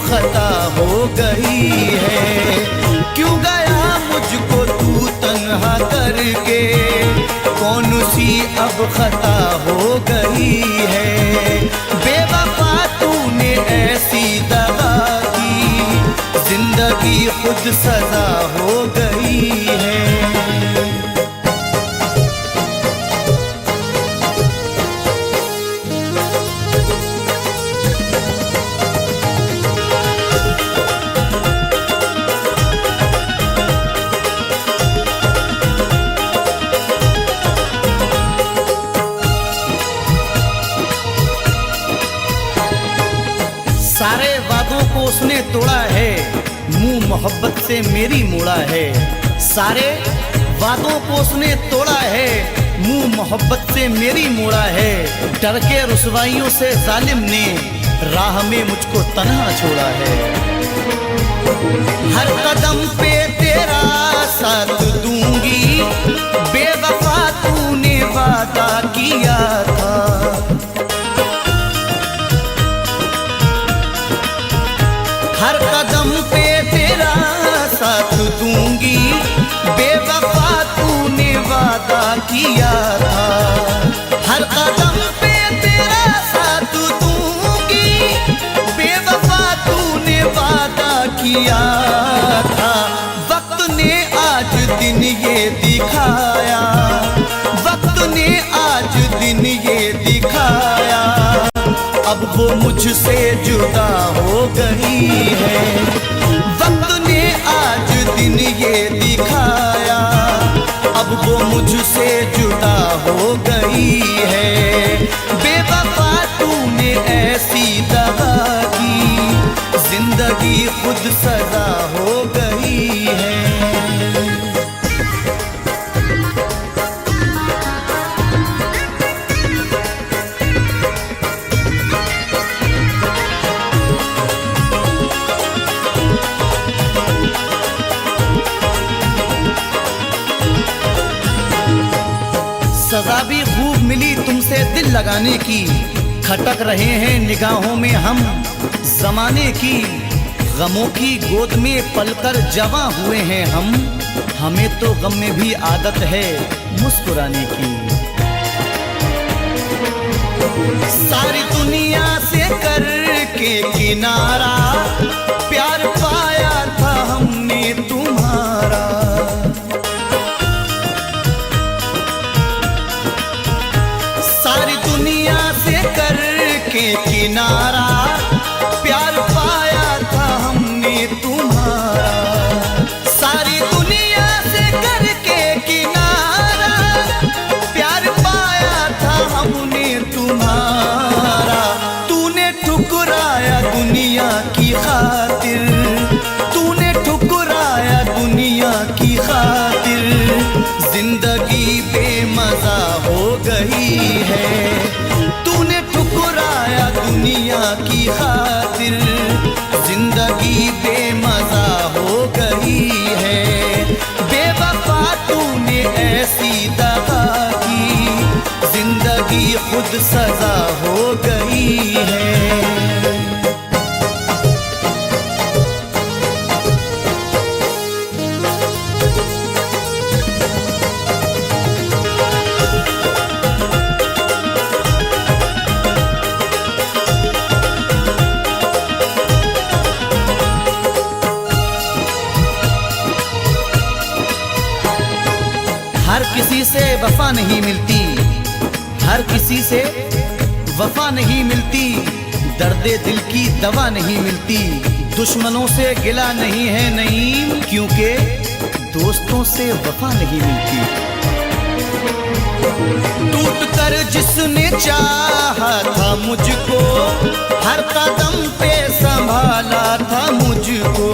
खता हो गई है। क्यों गया मुझको तू तन्हा करके, कौन सी अब खता हो गई है। बेवफा तूने ऐसी दगा की, जिंदगी खुद सजा हो गई है। सारे वादों को उसने तोड़ा है, मुंह मोहब्बत से मेरी मोड़ा है। सारे वादों को उसने तोड़ा है, मुंह मोहब्बत से मेरी मोड़ा है। डर के रुसवाइयों से जालिम ने राह में मुझको तन्हा छोड़ा है। हर कदम पे तेरा साथ दूंगी, बेवफा तूने वादा किया था। हर कदम पे तेरा साथ दूंगी, बेवफा तूने वादा किया था। हर कदम पे तेरा साथ दूंगी, बेवफा तूने वादा किया था। वक्त ने आज दिन ये दिखाया, वक्त ने आज दिन ये दिखाया, अब वो मुझसे जुदा हो गई है। वक्त ने आज दिन ये दिखाया, अब वो मुझसे जुदा हो गई है। बेवफा तूने ऐसी दगा की, जिंदगी खुद सजा हो गई है। सजा भी खूब मिली तुमसे दिल लगाने की, खटक रहे हैं निगाहों में हम जमाने की। गमों की गोद में पलकर जवां हुए हैं हम, हमें तो गम में भी आदत है मुस्कुराने की। सारी दुनिया से करके किनारा, प्यार पाया था हमने तुम्हारा। सारी दुनिया से करके किनारा, प्यार पाया था हमने तुम्हारा। सारी दुनिया से करके किनारा, प्यार पाया था हमने तुम्हारा। तूने ठुकराया दुनिया की खातिर, तूने ठुकराया दुनिया की खातिर। जिंदगी बेमजा हो गई है, तूने ठुकराया दुनिया की खातिर। जिंदगी बेमजा हो गई है। बेवफा तूने ऐसी दगा की, जिंदगी खुद सजा हो गई है। हर किसी से वफा नहीं मिलती, हर किसी से वफा नहीं मिलती। दर्दे दिल की दवा नहीं मिलती। दुश्मनों से गिला नहीं है नईम, क्योंकि दोस्तों से वफा नहीं मिलती। टूट कर जिसने चाहा था मुझको, हर कदम पे संभाला था मुझको।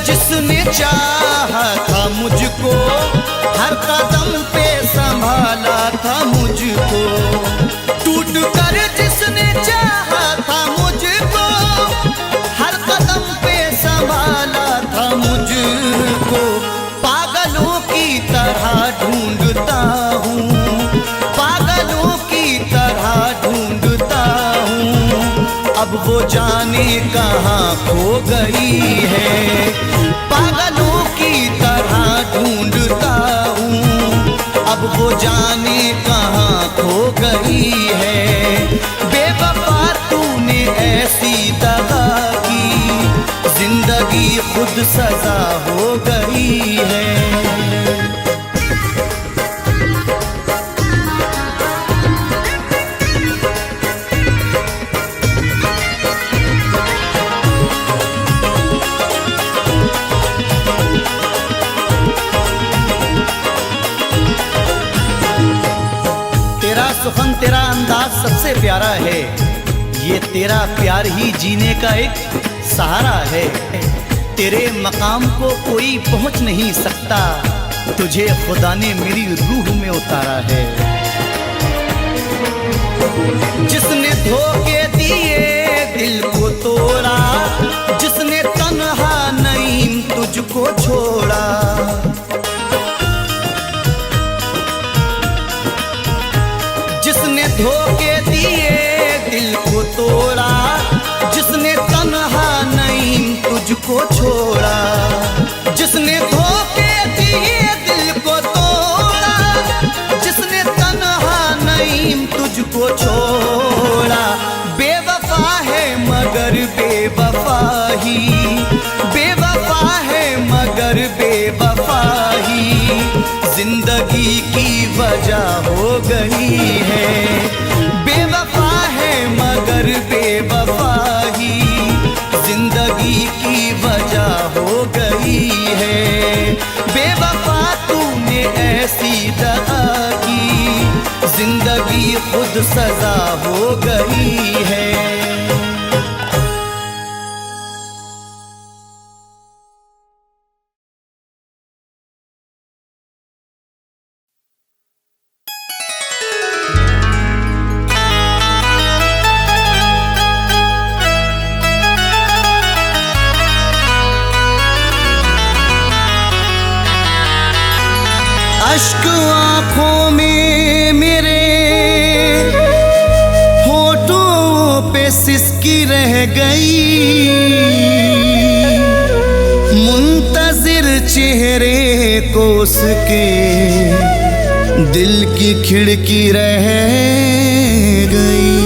जिसने चाहा था मुझको, हर कदम पे संभाला था मुझको। टूट कर जिसने चाहा था मुझको, हर कदम पे संभाला था मुझको। पागलों की तरह ढूंढता हूँ, पागलों की वो जाने कहाँ खो गई है। पागलों की तरह ढूंढता हूँ, अब वो जाने कहाँ खो गई है। बेवफा तूने ऐसी दगा की, जिंदगी खुद सजा हो गई है। तेरा सुखन तेरा अंदाज सबसे प्यारा है, ये तेरा प्यार ही जीने का एक सहारा है। तेरे मकाम को कोई पहुंच नहीं सकता, तुझे खुदा ने मेरी रूह में उतारा है। जिसने धोखे दिए दिल को तोड़ा, जिसने तन्हा नईम तुझको छोड़ा। जिसने धोखे दिए दिल को तोड़ा, जिसने तन्हा नईम तुझको छोड़ा। जिसने धोखे दिए दिल को तोड़ा, जिसने तन्हा नईम तुझको छोड़ा। बेवफा है मगर बेवफा ही, बेवफा है मगर बेवफा ही, जिंदगी की वजह हो गई है। बेवफा है मगर बेवफा ही, जिंदगी की वजह हो गई है। बेवफा तूने ऐसी दगा की, जिंदगी खुद सजा हो गई है। अश्क आँखों में मेरे, होठों पे सिसकी रह गई। मुंतजिर चेहरे को उसके दिल की खिड़की रह गई।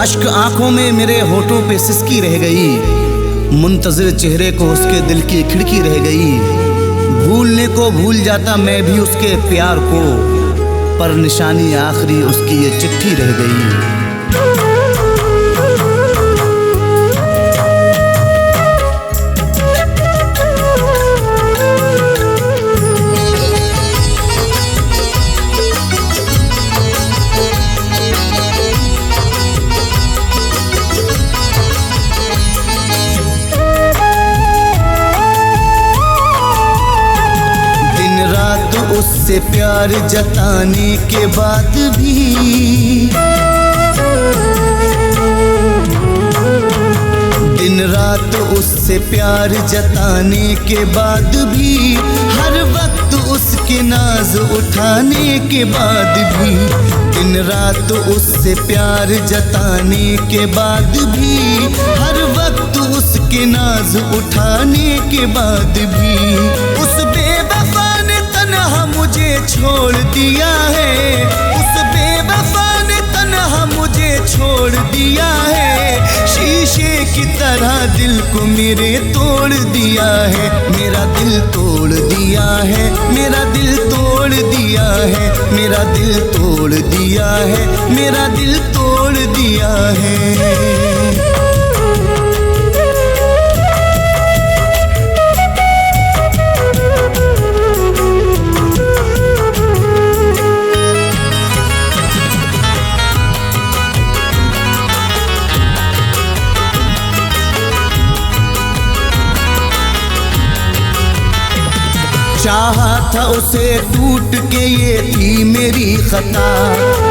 अश्क आँखों में मेरे होठों पे सिसकी रह गई, मुंतजिर चेहरे को उसके दिल की खिड़की रह गई। भूलने को भूल जाता मैं भी उसके प्यार को, पर निशानी आखिरी उसकी ये चिट्ठी रह गई। उससे प्यार जताने के बाद भी, दिन रात उससे प्यार जताने के बाद भी, हर वक्त उसके नाज उठाने के बाद भी, दिन रात उससे प्यार जताने के बाद भी, हर वक्त उसके नाज उठाने के बाद भी, उस बेवफा ने तन्हा मुझे छोड़ दिया है। उस बेवफा ने तन्हा मुझे छोड़ दिया है। शीशे की तरह दिल को मेरे तोड़ दिया है। मेरा दिल तोड़ दिया है, मेरा दिल तोड़ दिया है, मेरा दिल तोड़ दिया है, मेरा दिल तोड़ दिया है। चाहा था उसे टूट के, ये थी मेरी खता।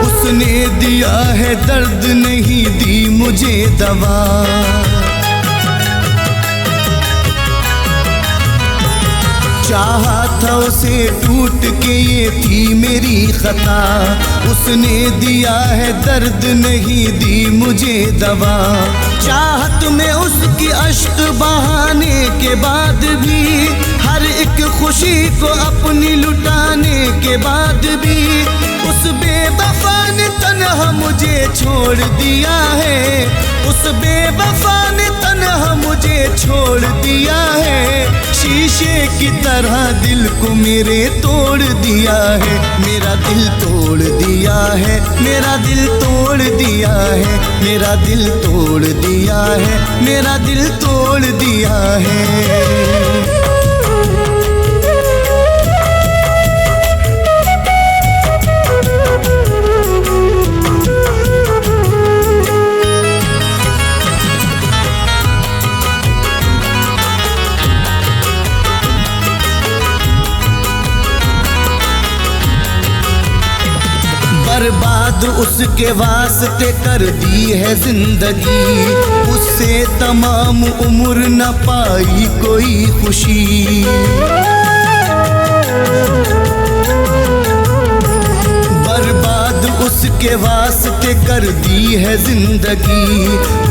उसने दिया है दर्द, नहीं दी मुझे दवा। चाहा था उसे टूट के, ये थी मेरी खता। उसने दिया है दर्द, नहीं दी मुझे दवा। चाहत में उसकी अश्क बहाने के बाद भी, हर एक खुशी को अपनी लुटाने के बाद भी, उस बेवफा ने तन्हा मुझे छोड़ दिया है। उस बेवफा ने तन्हा मुझे छोड़ दिया है। शीशे की तरह दिल को मेरे तोड़ दिया है। मेरा दिल तोड़ दिया है, मेरा दिल तोड़ दिया है, मेरा दिल तोड़ दिया है, मेरा दिल तोड़ दिया है। बर्बाद उसके वास्ते कर दी है जिंदगी। उससे तमाम उम्र न पाई कोई खुशी। बर्बाद उसके वास्ते कर दी है जिंदगी।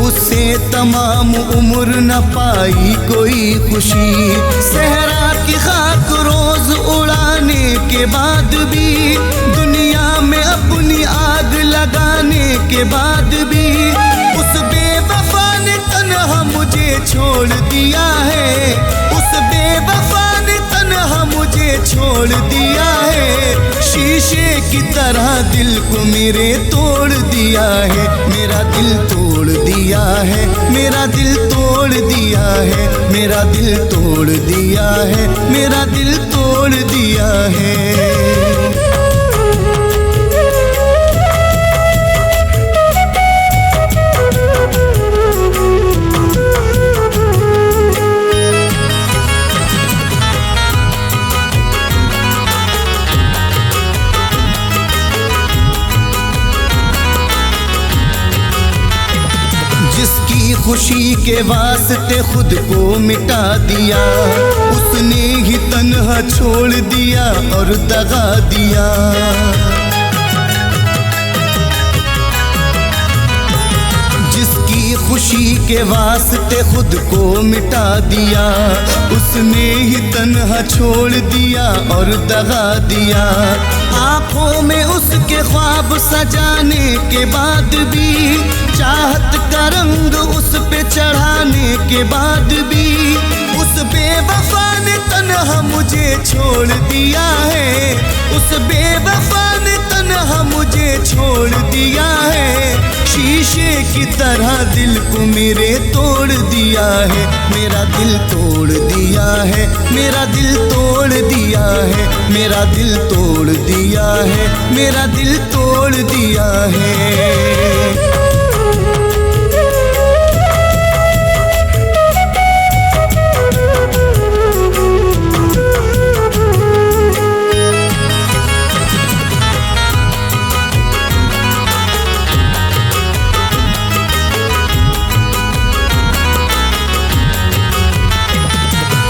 उससे तमाम उम्र न पाई कोई खुशी। सहरा की खाक रोज उड़ाने के बाद भी, दुनिया में अपनी आग लगाने के बाद भी, उस बेवफा ने तन्हा मुझे छोड़ दिया है। उस बेवफा ने तन्हा मुझे छोड़ दिया है। शीशे की तरह दिल को मेरे तोड़ दिया है। मेरा दिल तोड़ दिया है, मेरा दिल तोड़ दिया है, मेरा दिल तोड़ दिया है, मेरा दिल तोड़ दिया है। जिसकी खुशी के वास्ते खुद को मिटा दिया, उसने ही तन्हा छोड़ दिया और दगा दिया। जिसकी खुशी के वास्ते खुद को मिटा दिया, उसने ही तन्हा छोड़ दिया और दगा दिया। आंखों में उसके ख्वाब सजाने के बाद भी, चाहत का रंग उस पे चढ़ाने के बाद भी, उस बेवफा ने तन्हा मुझे छोड़ दिया है। उस बेवफा ने तन्हा मुझे छोड़ दिया है। शीशे की तरह दिल को मेरे तोड़ दिया है। मेरा दिल तोड़ दिया है, मेरा दिल तोड़ दिया है, मेरा दिल तोड़ दिया है, मेरा दिल तोड़ दिया है।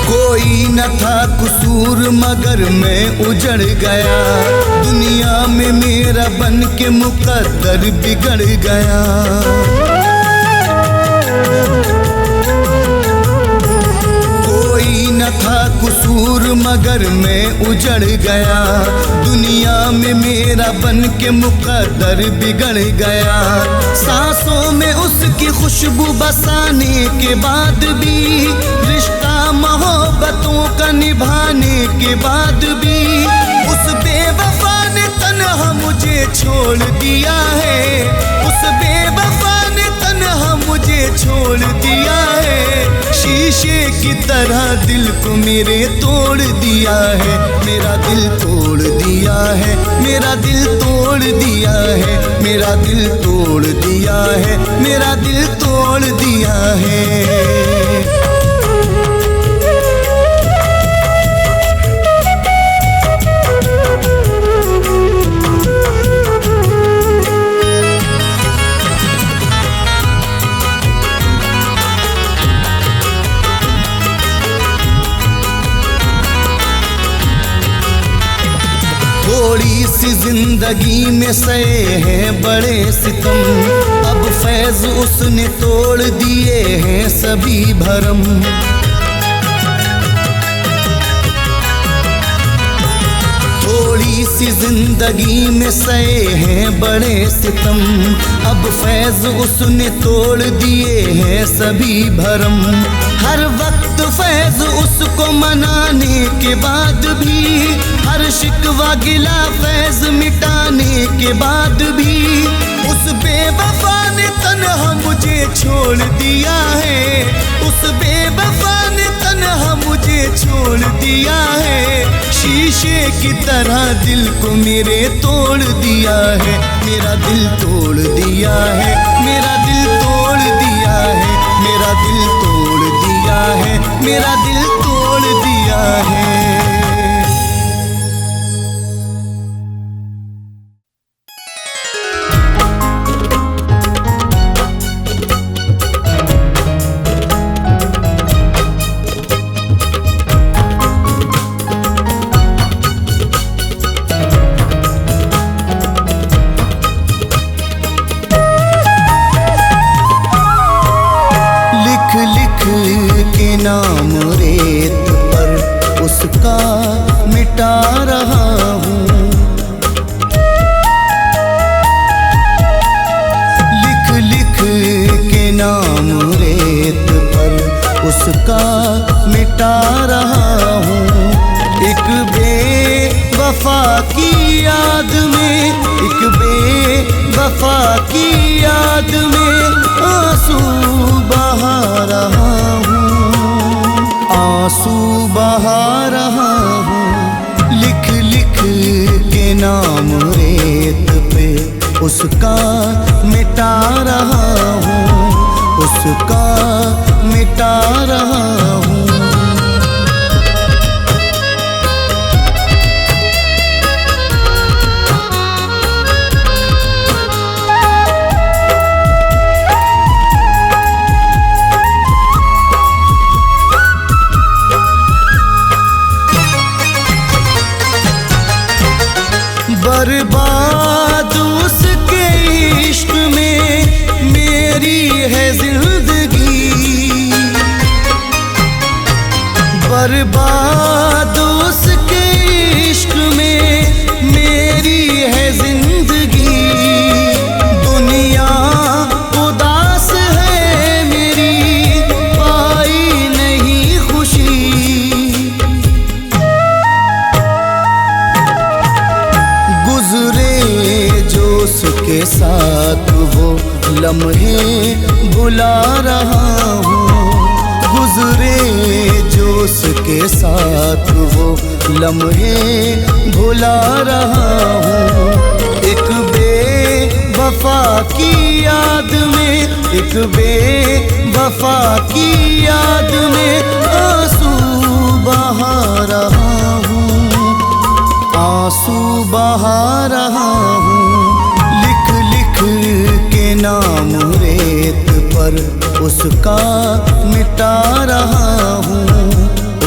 कोई न था कसूर मगर मैं उजड़ गया। दुनिया में मेरा बन के मुकद्दर बिगड़ गया। कोई न था कसूर मगर मैं उजड़ गया। दुनिया में मेरा बन के मुकद्दर बिगड़ गया। सांसों में उसकी खुशबू बसाने के बाद भी, रिश्ता मोहब्बतों का निभाने के बाद भी, उस बेवफा ने तन्हा मुझे छोड़ दिया है। उस बेवफा ने तन्हा मुझे छोड़ दिया है। शीशे की तरह दिल को मेरे तोड़ दिया है। मेरा दिल तोड़ दिया है, मेरा दिल तोड़ दिया है, मेरा दिल तोड़ दिया है, मेरा दिल तोड़ दिया है। जिंदगी में सहे हैं बड़े सितम, अब फैज उसने तोड़ दिए हैं सभी भरम। थोड़ी सी जिंदगी में सहे हैं बड़े सितम, अब फैज उसने तोड़ दिए हैं सभी भरम। हर वक्त फैज उसको मनाने के बाद भी, हर शिकवा गिला फैज मिटाने के बाद भी, उस बेवफा ने तन्हा मुझे छोड़ दिया है, उस बेवफा ने तन्हा मुझे छोड़ दिया है। शीशे की तरह दिल को मेरे तोड़ दिया है, मेरा दिल तोड़ दिया है, मेरा दिल तोड़ दिया है, मेरा दिल तोड़ दिया है, मेरा दिल तोड़ दिया है। नाम रेत पर उसका मिटा रहा हूँ, लिख लिख के नाम रेत पर उसका मिटा रहा हूँ। एक बेवफा की याद में, एक बेवफा की याद में आंसू बहा रहा हूँ, आंसू बहा रहा हूँ। लिख लिख के नाम रेत पे उसका मिटा रहा हूँ, उसका मिटा रहा हूँ। बर्बाद उसके इश्क में मेरी है जिंदगी, बर्बाद उसके इश्क में मेरी है जिंदगी। दुनिया उदास है मेरी, पाई नहीं खुशी, गुजरे जो उसके साथ वो लम्हे भुला रहा हूँ, गुजरे जो उसके साथ वो लम्हे भुला रहा हूँ। एक बेवफा की याद में, एक बेवफा की याद में आंसू बहा रहा हूँ, आंसू बहा रहा हूँ। लिख लिख के नाम रेत पर उसका मिटा रहा हूँ,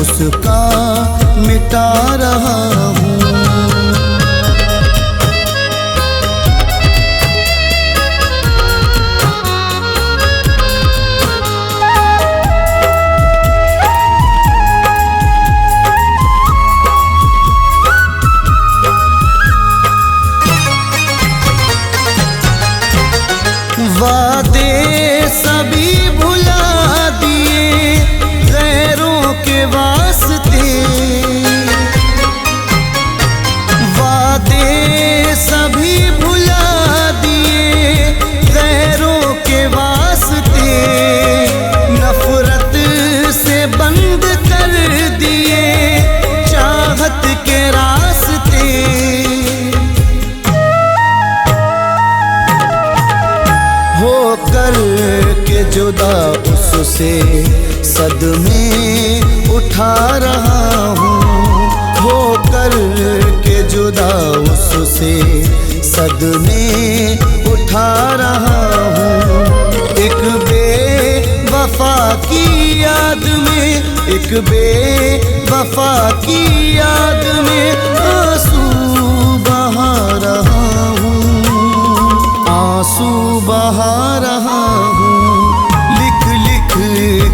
उसका मिटा रहा हूँ। वादे सभी भुला दिए गैरों के वास्ते, वादे सभी भुला दिए गैरों के वास्ते, नफरत से बंद कर दिए चाहत के रास्ते। होकर के जुदा उससे सदमे उठा रहा हूँ, होकर के जुदा उससे सदमे उठा रहा हूँ। एक बेवफा की याद में, एक बेवफा की याद में आंसू बहा रहा बहा रहा हूँ, लिख लिख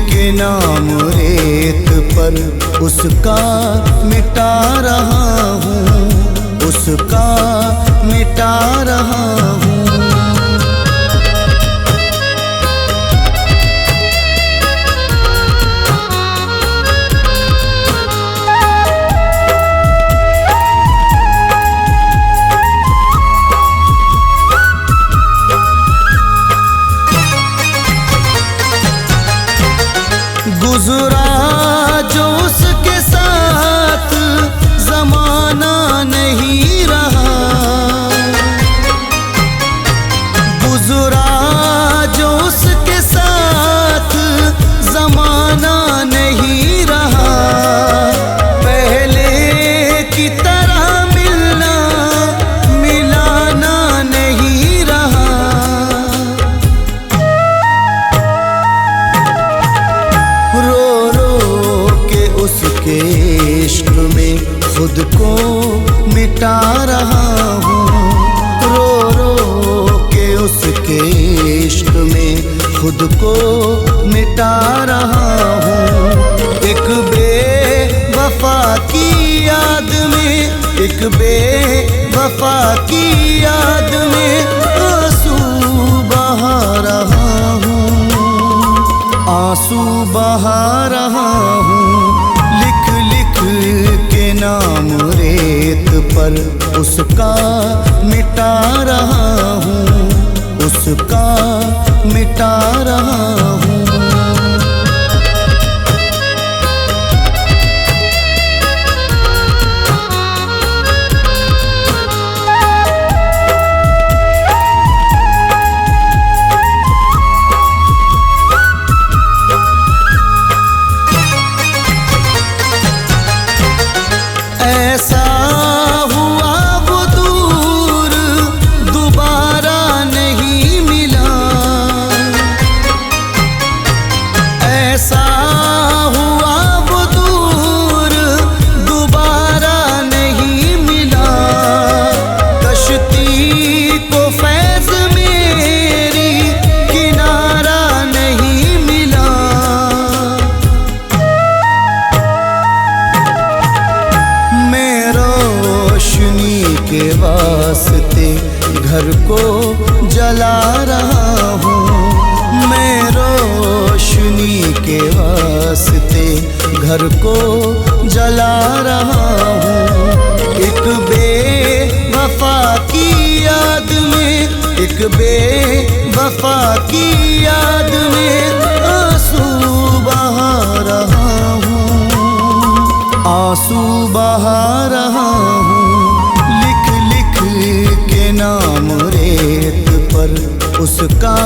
के नाम रेत पर उसका मिटा रहा हूँ, उसका मिटा रहा हूँ। गुजरा जो उसके साथ जमाना नहीं रहा, गुजरा जो उसके साथ जमाना नहीं रहा। पहले की तरह मिलना मिलाना नहीं रहा। रो रो के उसके इश्क में खुद को मिटा रहा हूँ, रो रो के उसके इश्क में खुद को मिटा रहा हूँ। एक बेवफा की याद में, एक बेवफा की याद में आंसू बहा रहा हूँ, आंसू बहा रहा हूँ। लिख लिख के नाम रेत पर उसका मिटा रहा हूँ, उसका मिटा रहा हूँ। ऐसा हुआ वो दूर दोबारा नहीं मिला, ऐसा हुआ वो दूर दोबारा नहीं मिला। कश्ती को फैज़ मेरी किनारा नहीं मिला। मैं रोशनी के वास्ते घर को जला रहा हूँ, मैं रोशनी के वास्ते घर को जला रहा हूँ। एक बेवफा की याद में, एक बेवफा की याद में आंसू बहा रहा हूँ, आंसू बहा रहा हूँ। लिख लिख के नाम रेत पर उसका